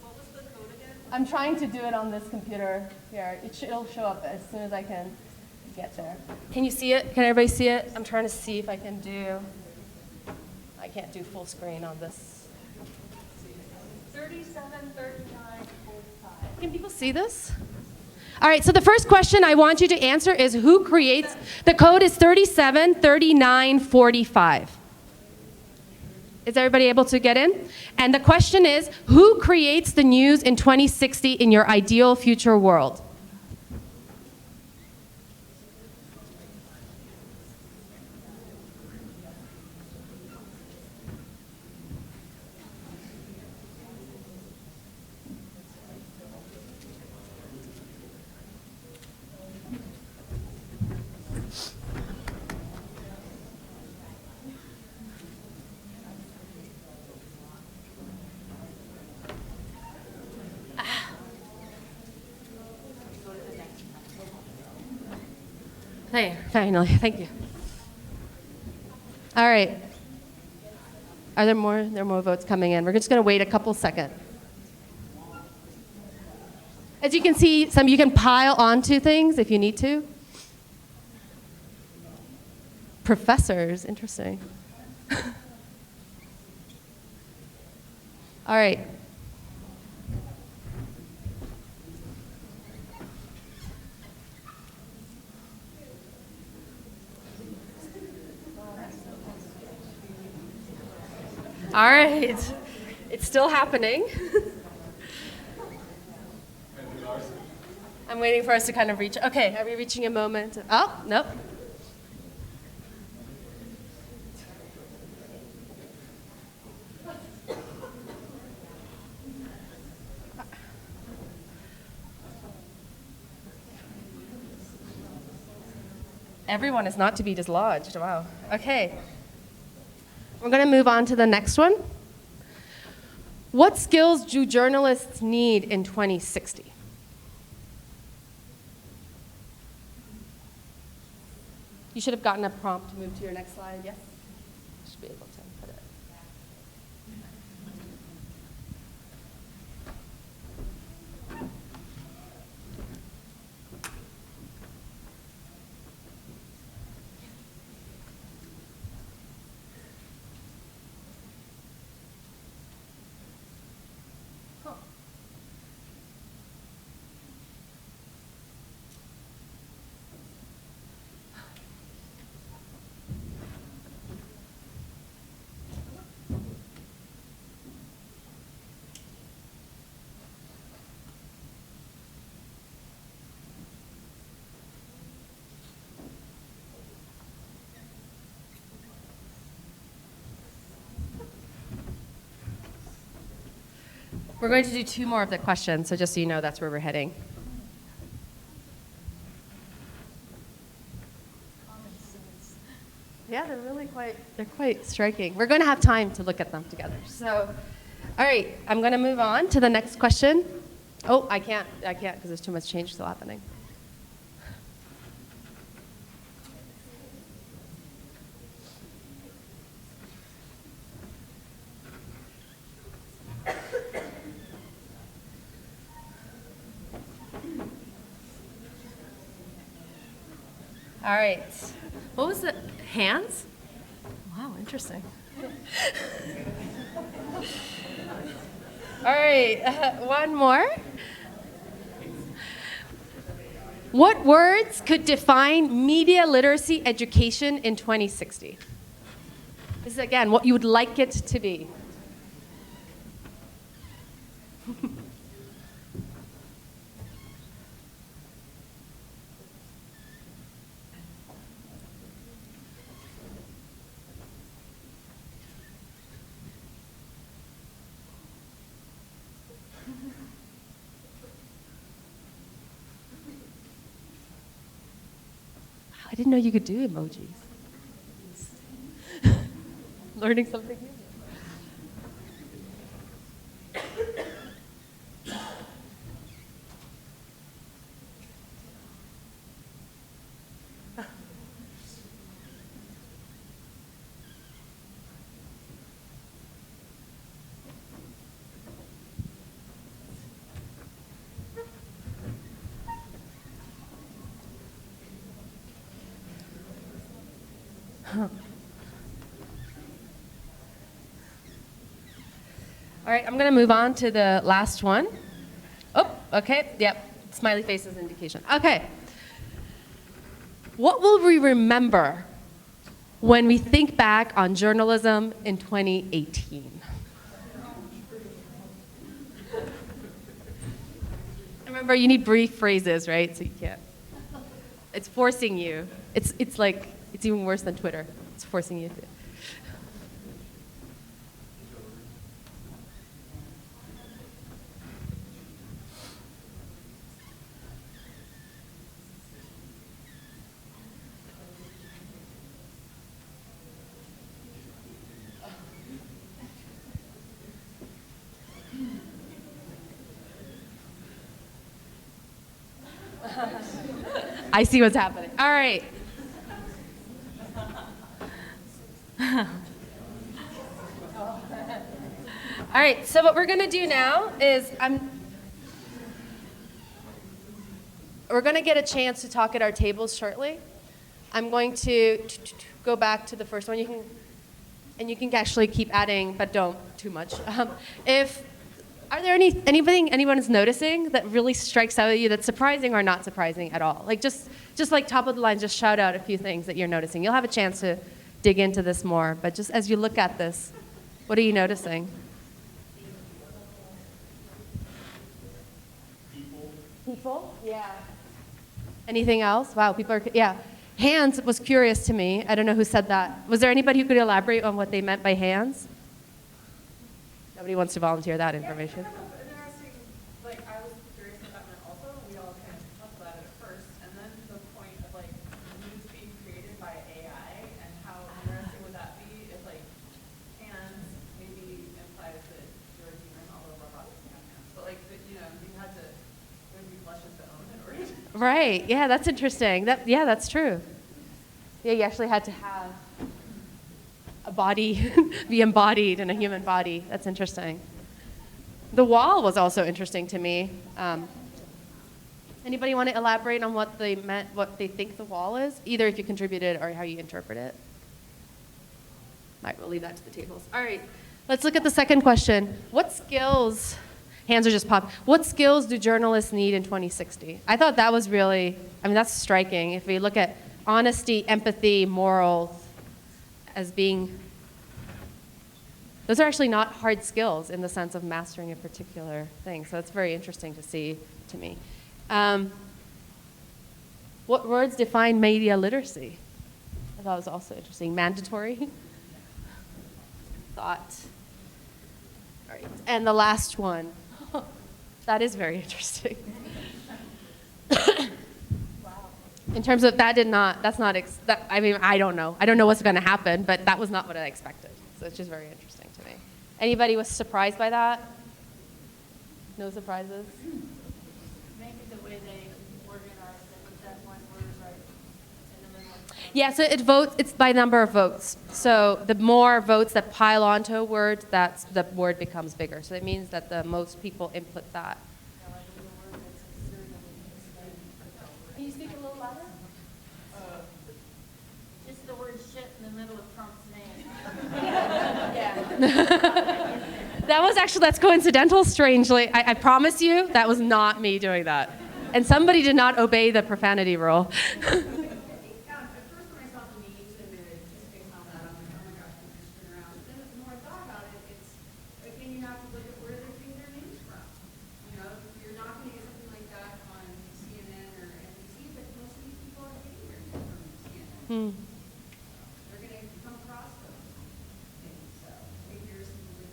What was the code again? I'm trying to do it on this computer here. It'll show up as soon as I can get there. Can you see it? Can everybody see it? I'm trying to see if I can do, I can't do full screen on this. 373945. Can people see this? All right, so the first question I want you to answer is who creates, the code is 373945. Is everybody able to get in? And the question is, who creates the news in 2060 in your ideal future world? Hey, finally, thank you. All right. Are there more? There are more votes coming in. We're just going to wait a couple seconds. As you can see, you can pile onto things if you need to. Professors, interesting. All right. All right, it's still happening. I'm waiting for us to kind of reach. Okay, are we reaching a moment? Oh, nope. Everyone is not to be dislodged. Wow. Okay. We're going to move on to the next one. What skills do journalists need in 2060? You should have gotten a prompt to move to your next slide. Yes? Should be able to put it. We're going to do 2 more of the questions, so just so you know, that's where we're heading. Yeah, they're quite striking. We're going to have time to look at them together. So, all right, I'm going to move on to the next question. Oh, I can't because there's too much change still happening. All right. What was it? Hands? Wow, interesting. All right, one more. What words could define media literacy education in 2060? This is, again, what you would like it to be. I didn't know you could do emojis. Learning something new. All right, I'm going to move on to the last one. Oh, okay, yep, smiley faces indication. Okay. What will we remember when we think back on journalism in 2018. Remember, you need brief phrases, right? So you can't. It's forcing you. It's like, it's even worse than Twitter. It's forcing you to. I see what's happening. All right. All right, so what we're going to do now is we're going to get a chance to talk at our tables shortly. I'm going to go back to the first one. You can actually keep adding, but don't too much. Are there anyone is noticing that really strikes out at you that's surprising or not surprising at all? Like just like top of the line, just shout out a few things that you're noticing. You'll have a chance to dig into this more, but just as you look at this, what are you noticing? People? Yeah. Anything else? Wow, people are, yeah. Hands was curious to me. I don't know who said that. Was there anybody who could elaborate on what they meant by hands? Nobody wants to volunteer that information. Like, I was curious what that meant also. We all kind of talked about it at first. And then the point of, like, news being created by AI and how interesting would that be if, like, hands maybe implies that you're a human, although robots can have hands. But, like, you know, you had to maybe flesh it to own in order to... Right. Yeah, that's interesting. Yeah, that's true. Yeah, you actually had to have a body be embodied in a human body. That's interesting. The wall was also interesting to me. Anybody want to elaborate on what they meant, what they think the wall is? Either if you contributed or how you interpret it. All right, we'll leave that to the tables. All right, let's look at the second question. What skills, hands are just popped, what skills do journalists need in 2060? I thought that was really, that's striking. If we look at honesty, empathy, morals, as being, those are actually not hard skills in the sense of mastering a particular thing. So it's very interesting to see to me. What words define media literacy? I thought it was also interesting. Mandatory? Thought. All right, and the last one. That is very interesting. In terms of I don't know. I don't know what's going to happen, but that was not what I expected. So it's just very interesting to me. Anybody was surprised by that? No surprises? Maybe the way they organize it with that one word, right? And then Yeah, so it's by number of votes. So the more votes that pile onto a word, the word becomes bigger. So it means that the most people input that. Can you speak a little louder? Just the word shit in the middle of Trump's name. That's coincidental, strangely. I promise you, that was not me doing that. And somebody did not obey the profanity rule.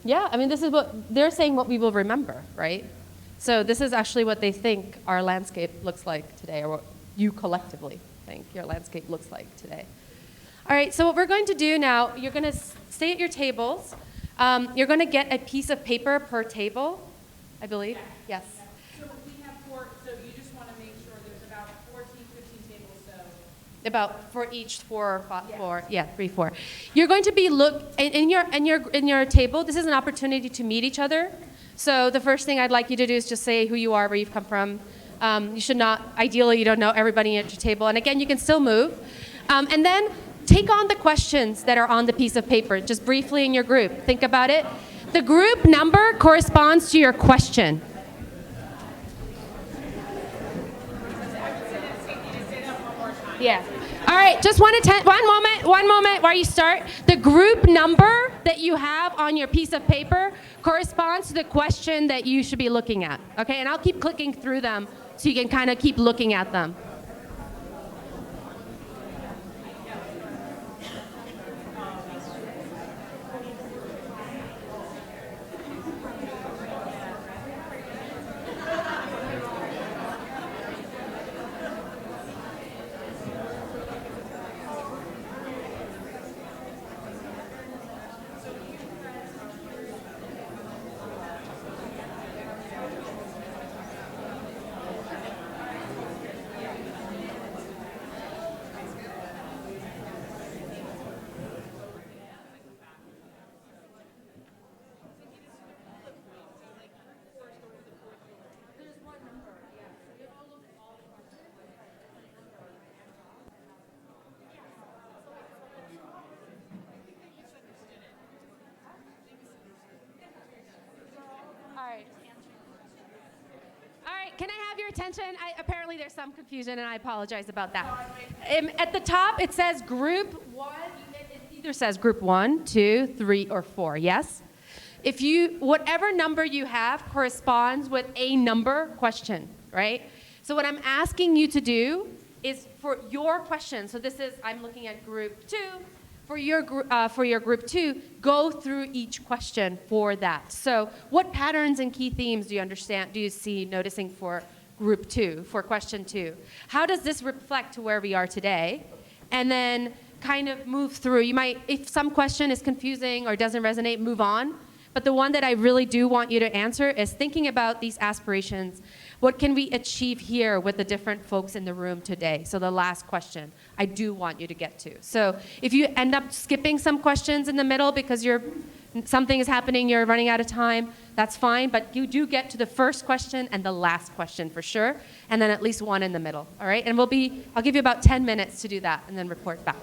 Yeah, this is what they're saying, what we will remember, right? So this is actually what they think our landscape looks like today, or what you collectively think your landscape looks like today. All right, so what we're going to do now, you're going to stay at your tables. You're going to get a piece of paper per table, I believe. Yes. So we have four, so you just want to make sure there's about 14, 15 tables, so. About for each 4 or 5, 4, yeah, 3, 4. You're going to be in your table. This is an opportunity to meet each other. So the first thing I'd like you to do is just say who you are, where you've come from. You should not, ideally, you don't know everybody at your table. And again, you can still move. And then take on the questions that are on the piece of paper, just briefly in your group. Think about it. The group number corresponds to your question. Yeah. All right, just one moment while you start. The group number that you have on your piece of paper corresponds to the question that you should be looking at, okay? And I'll keep clicking through them so you can kind of keep looking at them. Can I have your attention? Apparently there's some confusion, and I apologize about that. At the top, it says group 1. It either says group 1, 2, 3, or 4, yes? Whatever number you have corresponds with a number question, right? So what I'm asking you to do is for your question, so I'm looking at group 2, for your group 2, go through each question for that. So what patterns and key themes do you see noticing for group 2, for question 2? How does this reflect to where we are today? And then kind of move through. You might, if some question is confusing or doesn't resonate, move on. But the one that I really do want you to answer is thinking about these aspirations. What can we achieve here with the different folks in the room today? So the last question I do want you to get to. So if you end up skipping some questions in the middle because something is happening, you're running out of time, that's fine. But you do get to the first question and the last question for sure, and then at least one in the middle, all right? And I'll give you about 10 minutes to do that and then report back.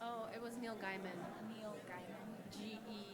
Oh, it was Neil Gaiman. Neil Gaiman. Gaiman.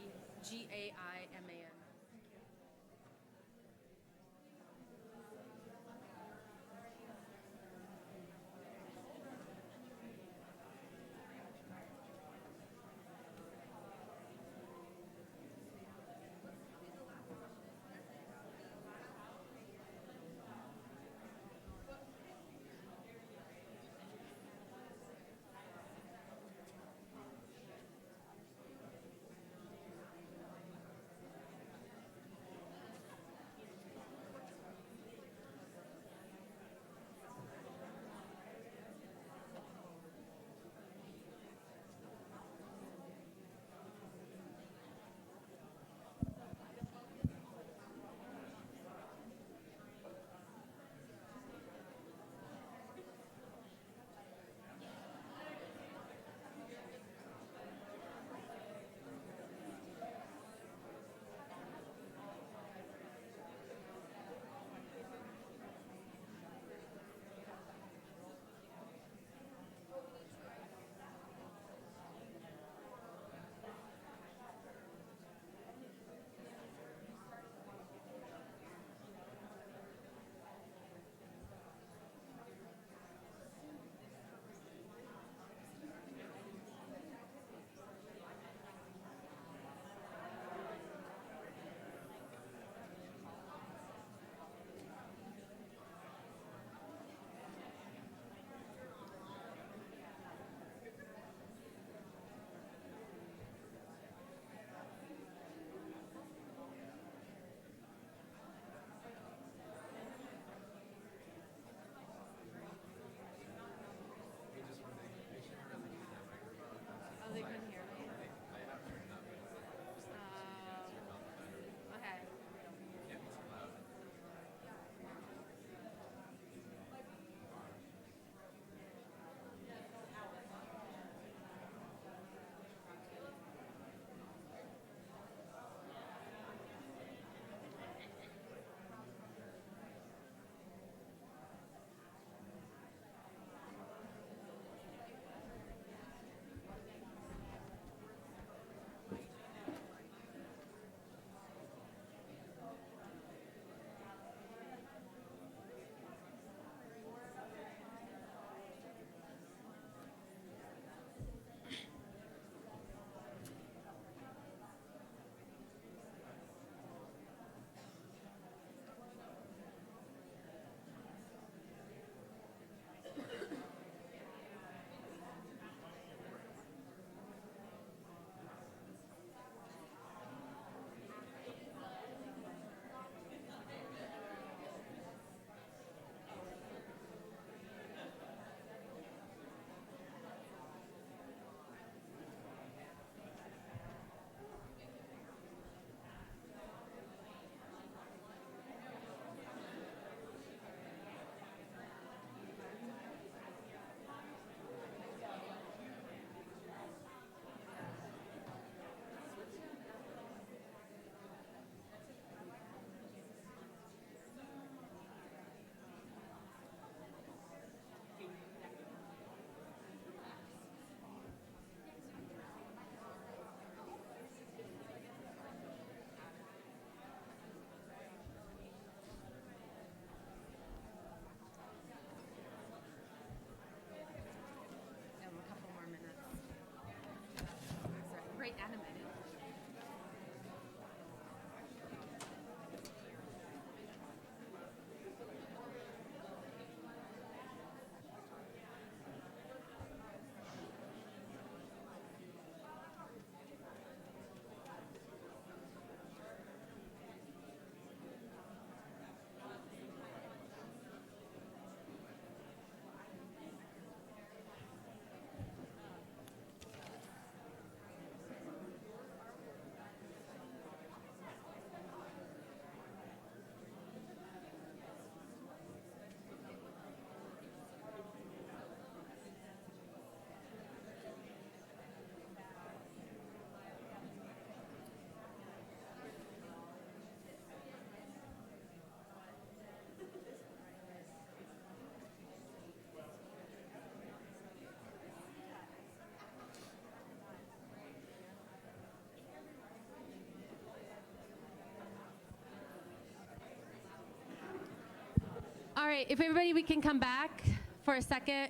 right, if everybody, we can come back for a second.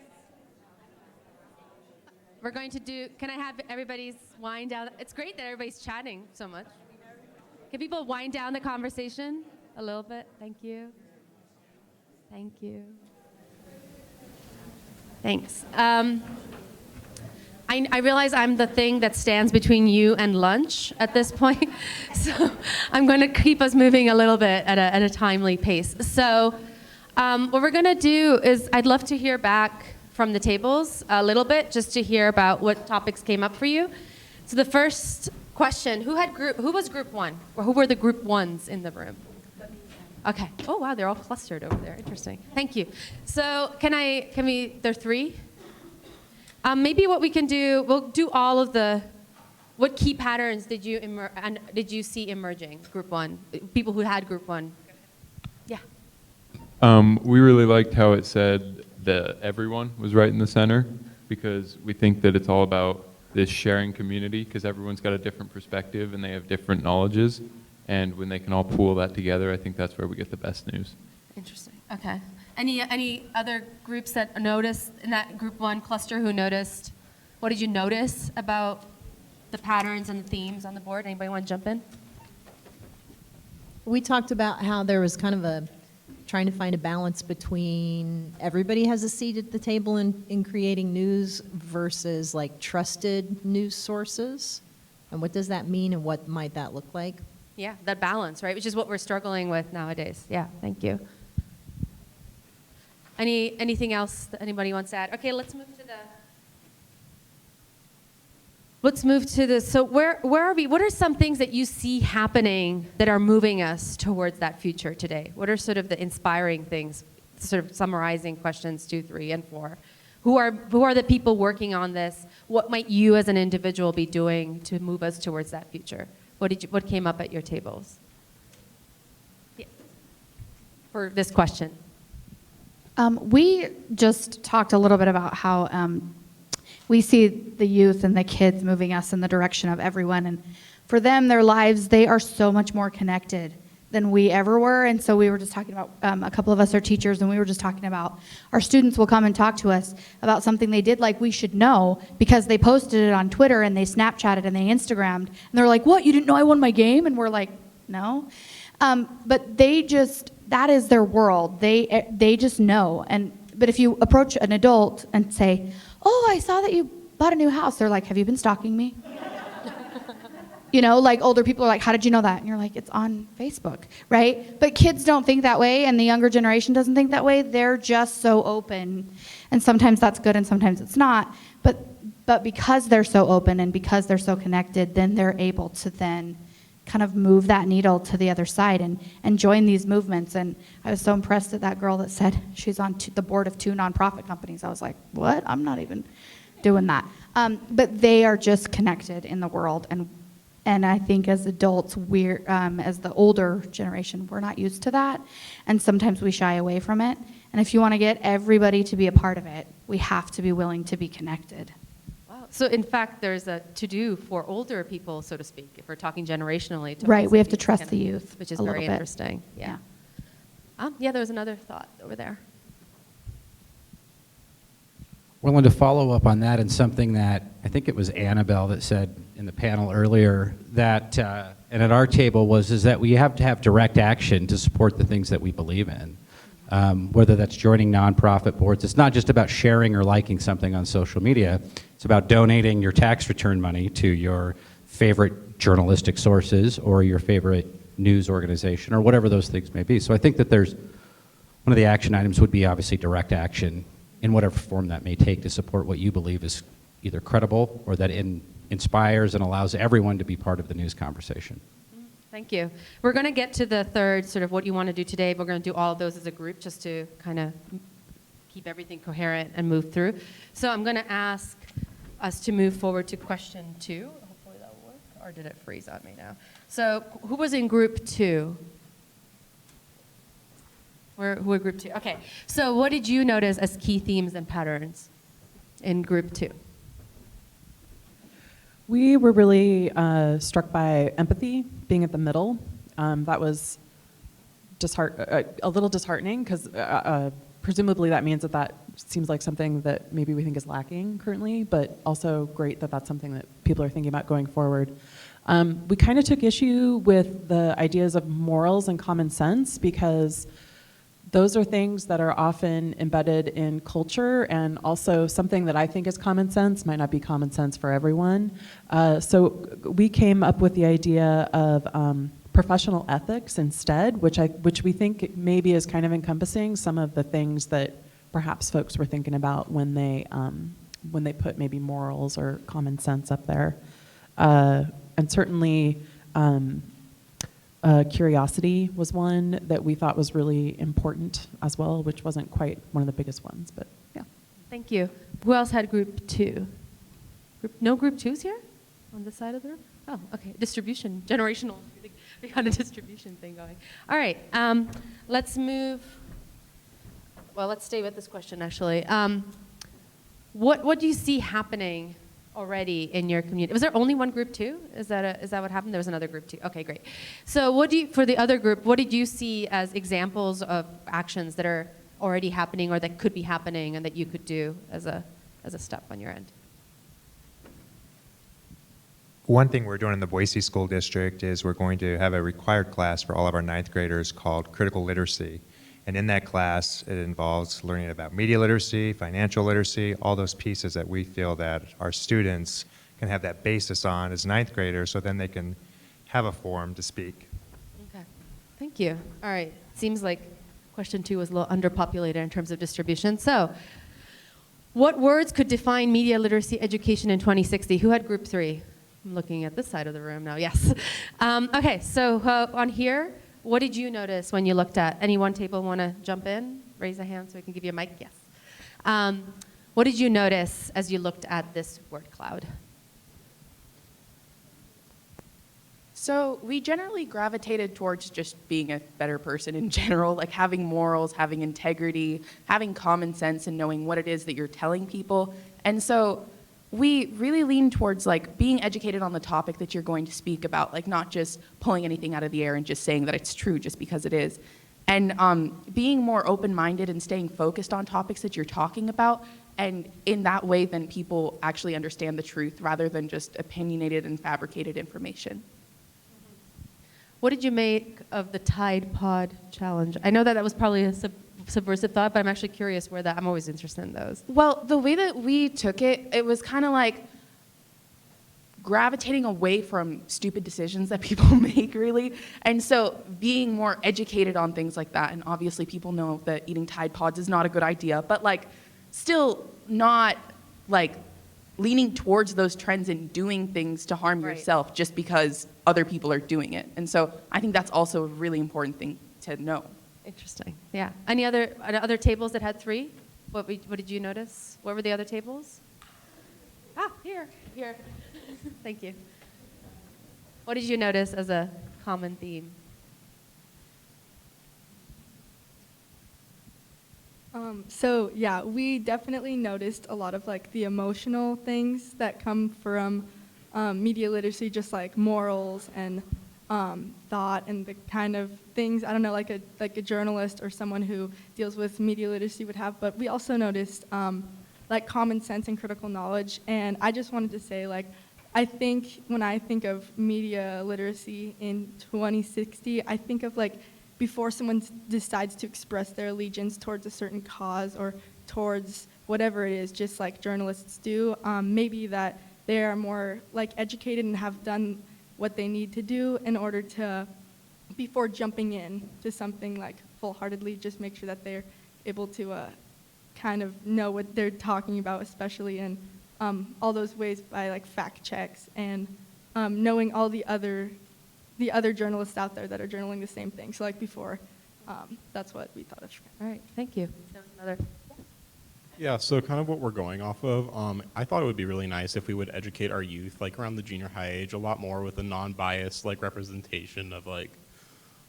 We're going to do, can I have everybody's wind down? It's great that everybody's chatting so much. Can people wind down the conversation a little bit? Thank you. Thank you. Thanks. I realize I'm the thing that stands between you and lunch at this point, so I'm going to keep us moving a little bit at a timely pace. So what we're going to do is I'd love to hear back from the tables a little bit, just to hear about what topics came up for you. So the first question, who was group one? Or who were the group ones in the room? Okay. Oh, wow, they're all clustered over there. Interesting. Thank you. So there are three? Maybe what we can do, we'll do all of what key patterns did you see emerging, group one? People who had group one. Yeah. We really liked how it said that everyone was right in the center, because we think that it's all about this sharing community, because everyone's got a different perspective and they have different knowledges. And when they can all pool that together, I think that's where we get the best news. Interesting. Okay. Any other groups that noticed in that group one cluster who noticed? What did you notice about the patterns and the themes on the board? Anybody want to jump in? We talked about how there was kind of trying to find a balance between everybody has a seat at the table in creating news versus like trusted news sources. And what does that mean and what might that look like? Yeah, that balance, right? Which is what we're struggling with nowadays. Yeah, thank you. Anything else that anybody wants to add? Okay, let's move to the, so where are we? What are some things that you see happening that are moving us towards that future today? What are sort of the inspiring things, sort of summarizing questions 2, 3, and 4? Who are the people working on this? What might you as an individual be doing to move us towards that future? What came up at your tables? Yeah. For this question. We just talked a little bit about how we see the youth and the kids moving us in the direction of everyone. And for them, their lives, they are so much more connected than we ever were. And so we were just talking about, a couple of us are teachers, and we were just talking about our students will come and talk to us about something they did like we should know because they posted it on Twitter and they Snapchatted and they Instagrammed. And they're like, what, you didn't know I won my game? And we're like, no. But that is their world. They just know. But if you approach an adult and say, oh, I saw that you bought a new house, they're like, have you been stalking me? You know, like older people are like, how did you know that? And you're like, it's on Facebook, right? But kids don't think that way, and the younger generation doesn't think that way. They're just so open. And sometimes that's good and sometimes it's not. But because they're so open and because they're so connected, then they're able to then kind of move that needle to the other side and join these movements. And I was so impressed at that girl that said she's on the board of 2 nonprofit companies. I was like, what? I'm not even doing that. But they are just connected in the world. And I think as adults, as the older generation, we're not used to that. And sometimes we shy away from it. And if you want to get everybody to be a part of it, we have to be willing to be connected. Wow. So in fact, there's a to-do for older people, so to speak, if we're talking generationally. Right, we have to trust the youth. Which is a very little bit. interesting. Yeah. Yeah, there was another thought over there. Willing to follow up on that, and something that I think it was Annabelle that said in the panel earlier that, and at our table is that we have to have direct action to support the things that we believe in. Whether that's joining nonprofit boards, it's not just about sharing or liking something on social media. It's about donating your tax return money to your favorite journalistic sources or your favorite news organization or whatever those things may be. So I think that one of the action items would be obviously direct action in whatever form that may take to support what you believe is either credible or that inspires and allows everyone to be part of the news conversation. Thank you. We're going to get to the third, sort of what you want to do today, but we're going to do all of those as a group just to kind of keep everything coherent and move through. So I'm going to ask us to move forward to question 2. Hopefully that will work. Or did it freeze on me now? So who was in group 2? Who are group 2? Okay. So what did you notice as key themes and patterns in group 2? We were really struck by empathy, being at the middle. That was a little disheartening, because presumably that means that seems like something that maybe we think is lacking currently, but also great that that's something that people are thinking about going forward. We kind of took issue with the ideas of morals and common sense, because those are things that are often embedded in culture, and also something that I think is common sense might not be common sense for everyone. So we came up with the idea of professional ethics instead, which we think maybe is kind of encompassing some of the things that perhaps folks were thinking about when they put maybe morals or common sense up there. And certainly, curiosity was one that we thought was really important as well, which wasn't quite one of the biggest ones, but yeah. Thank you. Who else had group 2? No group 2s here on this side of the room? Oh, okay. Distribution, generational. We got a distribution thing going. All right. Let's move. Well, let's stay with this question, actually. What do you see happening already in your community? Was there only one group 2? Is that what happened? There was another group 2. Okay, great. So for the other group, what did you see as examples of actions that are already happening or that could be happening and that you could do as a step on your end? One thing we're doing in the Boise School District is we're going to have a required class for all of our 9th graders called critical literacy. And in that class, it involves learning about media literacy, financial literacy, all those pieces that we feel that our students can have that basis on as 9th graders, so then they can have a forum to speak. Okay, thank you. All right, seems like question 2 was a little underpopulated in terms of distribution. So, what words could define media literacy education in 2060? Who had group 3? I'm looking at this side of the room now, yes. Okay, so on here, what did you notice when you looked at, any one table want to jump in? Raise a hand so we can give you a mic, yes. What did you notice as you looked at this word cloud? So we generally gravitated towards just being a better person in general, like having morals, having integrity, having common sense, and knowing what it is that you're telling people. And so we really lean towards like being educated on the topic that you're going to speak about, like not just pulling anything out of the air and just saying that it's true just because it is. And being more open-minded and staying focused on topics that you're talking about. And in that way, then people actually understand the truth rather than just opinionated and fabricated information. What did you make of the Tide Pod Challenge? I know that was probably a subversive thought, but I'm actually curious I'm always interested in those. Well, the way that we took it, it was kind of like gravitating away from stupid decisions that people make, really. And so being more educated on things like that, and obviously people know that eating Tide Pods is not a good idea, but like still not like leaning towards those trends and doing things to harm yourself just because other people are doing it. And so I think that's also a really important thing to know. Interesting. Yeah. Any other tables that had 3? What did you notice? What were the other tables? Here. Thank you. What did you notice as a common theme? So yeah, we definitely noticed a lot of like the emotional things that come from media literacy, just like morals and thought and the kind of things, I don't know, like a journalist or someone who deals with media literacy would have. But we also noticed like common sense and critical knowledge. And I just wanted to say, like, I think when I think of media literacy in 2060, I think of like before someone decides to express their allegiance towards a certain cause or towards whatever it is, just like journalists do, maybe that they are more like educated and have done what they need to do in order to, before jumping in to something like full-heartedly, just make sure that they're able to kind of know what they're talking about, especially in all those ways by like fact checks and knowing all the other journalists out there that are journaling the same thing. So like before, that's what we thought of. All right, thank you. Another. Yeah, so kind of what we're going off of, I thought it would be really nice if we would educate our youth, like around the junior high age, a lot more with a non-biased like representation of like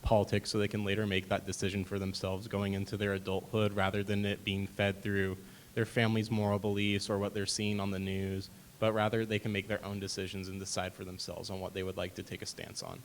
politics, so they can later make that decision for themselves going into their adulthood, rather than it being fed through their family's moral beliefs or what they're seeing on the news, but rather they can make their own decisions and decide for themselves on what they would like to take a stance on.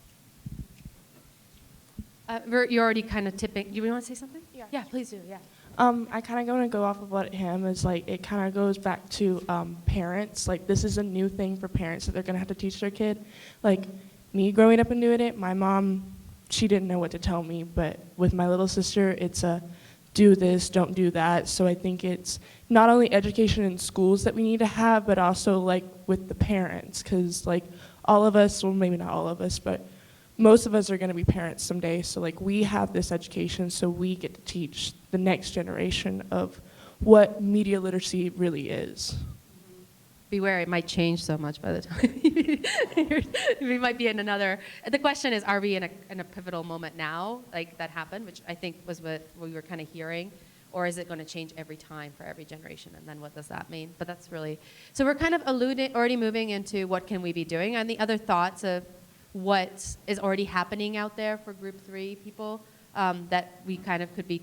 You're already kind of tipping. Do you want to say something? Yeah, please do. Yeah. I kind of want to go off of what Ham is like. It kind of goes back to parents. Like, this is a new thing for parents that they're going to have to teach their kid. Like, me growing up and doing it, my mom, she didn't know what to tell me. But with my little sister, it's a do this, don't do that. So I think it's not only education in schools that we need to have, but also, like, with the parents. Because, like, all of us, well, maybe not all of us, but most of us are going to be parents someday, so like we have this education, so we get to teach the next generation of what media literacy really is. Beware, it might change so much by the time we might be in another. The question is, are we in a pivotal moment now, like that happened, which I think was what we were kind of hearing, or is it going to change every time for every generation, and then what does that mean? But that's really, so we're kind of already moving into what can we be doing, and the other thoughts of what is already happening out there for group 3 people that we kind of could be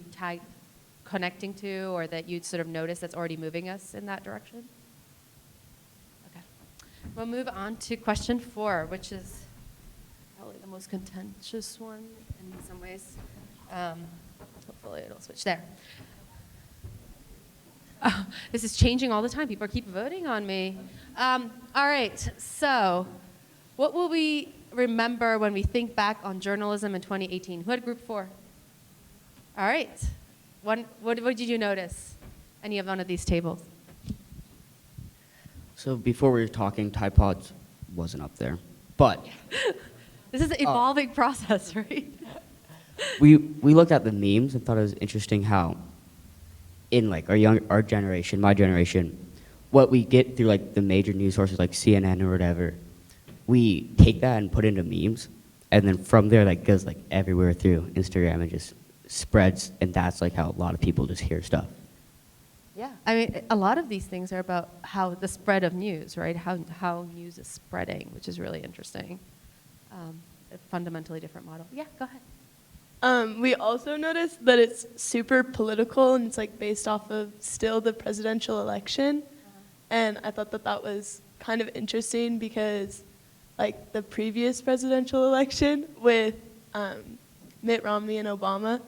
connecting to, or that you'd sort of notice that's already moving us in that direction? Okay. We'll move on to question 4, which is probably the most contentious one in some ways. Hopefully it'll switch there. Oh, this is changing all the time. People keep voting on me. All right, so what will we remember when we think back on journalism in 2018? Who had group 4? All right. What did you notice? Any of one of these tables? So before we were talking, Tide Pods wasn't up there. But This is an evolving process, right? we looked at the memes and thought it was interesting how in like our generation, my generation, what we get through like the major news sources like CNN or whatever, we take that and put it into memes, and then from there that goes like everywhere through Instagram and just spreads, and that's like how a lot of people just hear stuff. Yeah, I mean, a lot of these things are about how the spread of news, right? How news is spreading, which is really interesting. A fundamentally different model. Yeah, go ahead. We also noticed that it's super political, and it's like based off of still the presidential election. And I thought that was kind of interesting because like the previous presidential election with Mitt Romney and Obama,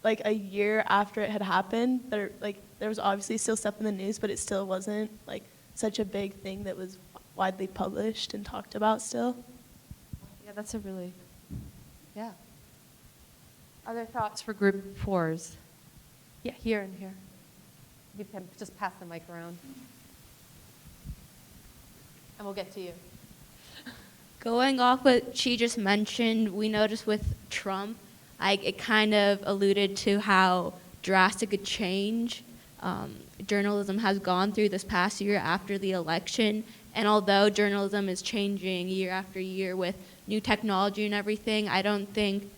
like a year after it had happened, there was obviously still stuff in the news, but it still wasn't like such a big thing that was widely published and talked about still. Yeah, that's a really, yeah. Other thoughts for group 4s? Yeah, here and here. You can just pass the mic around. And we'll get to you. Going off what she just mentioned, we noticed with Trump, it kind of alluded to how drastic a change journalism has gone through this past year after the election. And although journalism is changing year after year with new technology and everything, I don't think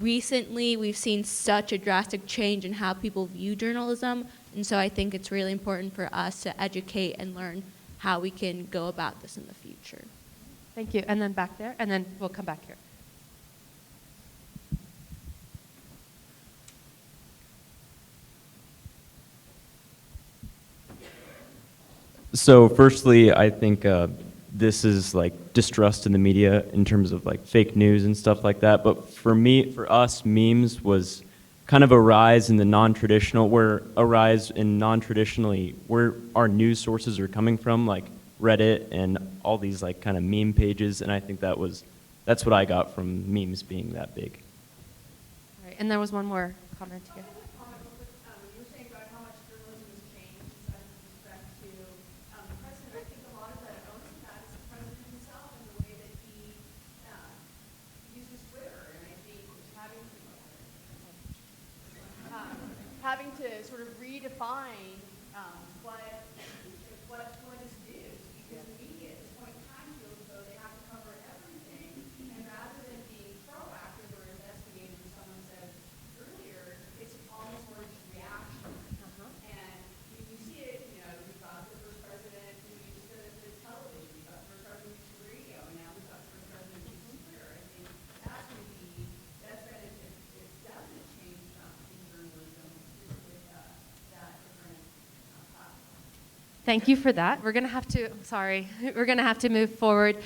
recently we've seen such a drastic change in how people view journalism. And so I think it's really important for us to educate and learn how we can go about this in the future. Thank you. And then back there, and then we'll come back here. So firstly, I think this is like distrust in the media in terms of like fake news and stuff like that. But for us, memes was kind of a rise in the non-traditional, where our news sources are coming from, like Reddit and all these like kind of meme pages. And I think that's what I got from memes being that big. All right, and there was one more comment here. Having to sort of redefine what is news, because the media at this point in time feels as though they have to cover everything, and rather than being proactive or investigative, as someone said earlier, it's almost more just reaction. And you see it, we've got the first president who used the television, we've got the first president who used the radio, and now we've got the first president who used Twitter. I think that's going to be, it's definitely changed in journalism. Thank you for that. We're going to have to, sorry, we're going to have to move forward.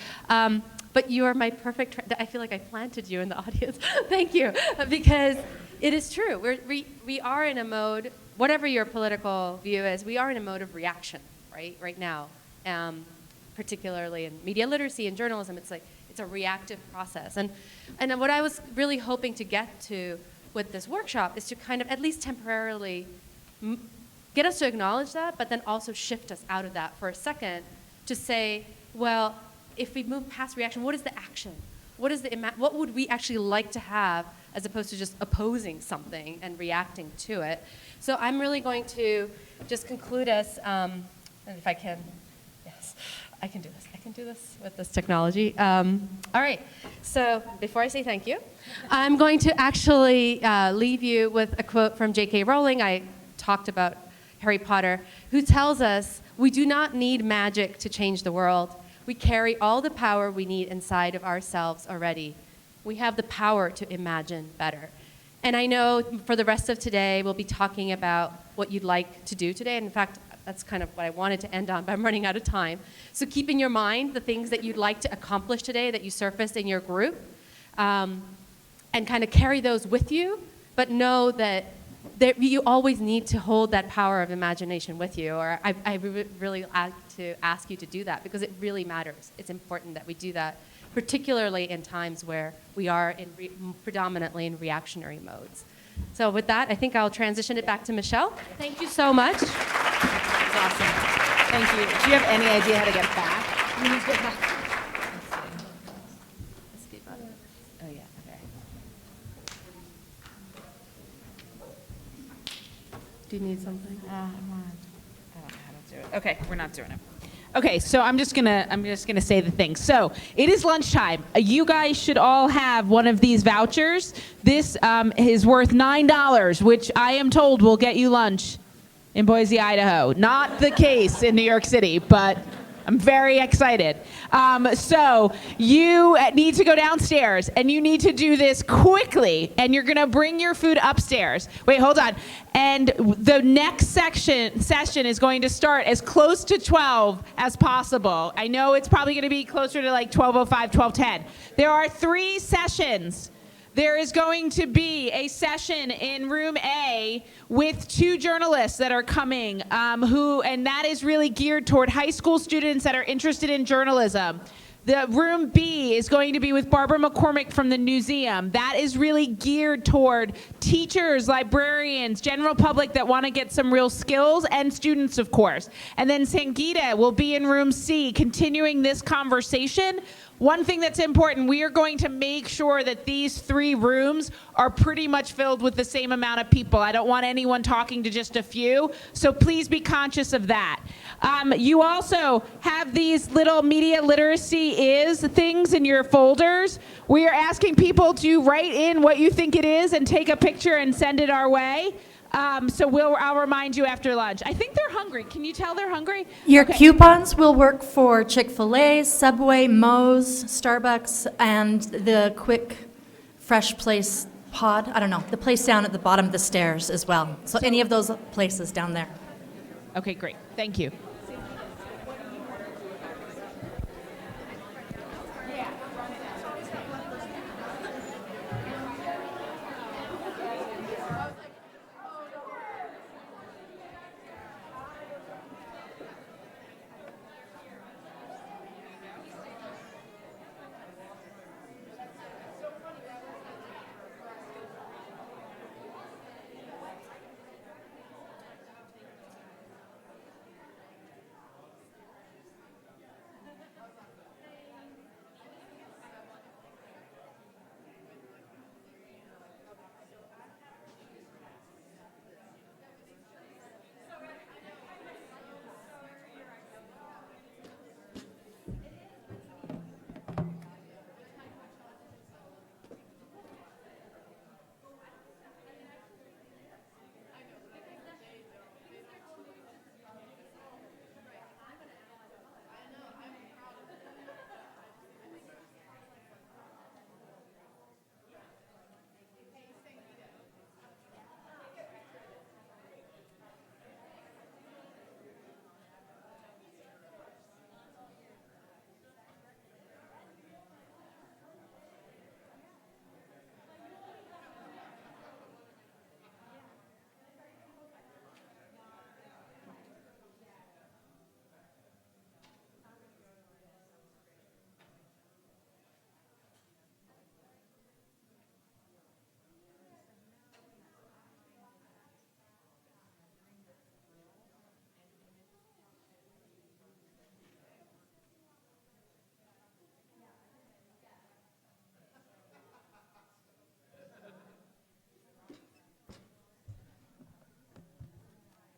But you are my perfect, I feel like I planted you in the audience. Thank you. Because it is true. We are in a mode, whatever your political view is, we are in a mode of reaction, right now. Particularly in media literacy and journalism, it's a reactive process. And what I was really hoping to get to with this workshop is to kind of at least temporarily get us to acknowledge that, but then also shift us out of that for a second to say, well, if we move past reaction, what is the action? What would we actually like to have as opposed to just opposing something and reacting to it? So I'm really going to just conclude us, and if I can, yes, I can do this. I can do this with this technology. All right, so before I say thank you, I'm going to actually leave you with a quote from J.K. Rowling. I talked about Harry Potter, who tells us, we do not need magic to change the world. We carry all the power we need inside of ourselves already. We have the power to imagine better. And I know for the rest of today, we'll be talking about what you'd like to do today. And in fact, that's kind of what I wanted to end on, but I'm running out of time. So keep in your mind the things that you'd like to accomplish today that you surfaced in your group, and kind of carry those with you, but know that you always need to hold that power of imagination with you, or I really like to ask you to do that because it really matters. It's important that we do that, particularly in times where we are predominantly in reactionary modes. So with that, I think I'll transition it back to Michelle. Thank you so much. That's awesome. Thank you. Do you have any idea how to get back? Oh, yeah, okay. Do you need something? I don't know how to do it. Okay, we're not doing it. Okay, so I'm just gonna say the thing. So it is lunchtime. You guys should all have one of these vouchers. This is worth $9, which I am told will get you lunch in Boise, Idaho. Not the case in New York City, but I'm very excited. So you need to go downstairs, and you need to do this quickly, and you're gonna bring your food upstairs. Wait, hold on. And the next session is going to start as close to 12 as possible. I know it's probably gonna be closer to like 12:05, 12:10. There are 3 sessions. There is going to be a session in room A with 2 journalists that are coming, and that is really geared toward high school students that are interested in journalism. The room B is going to be with Barbara McCormick from the museum. That is really geared toward teachers, librarians, general public that want to get some real skills, and students, of course. And then Sangeeta will be in room C, continuing this conversation. One thing that's important, we are going to make sure that these 3 rooms are pretty much filled with the same amount of people. I don't want anyone talking to just a few, so please be conscious of that. You also have these little media literacy things in your folders. We are asking people to write in what you think it is and take a picture and send it our way. So I'll remind you after lunch. I think they're hungry. Can you tell they're hungry? Your coupons will work for Chick-fil-A, Subway, Moe's, Starbucks, and the Quick Fresh Place pod. I don't know, the place down at the bottom of the stairs as well. So any of those places down there. Okay, great. Thank you.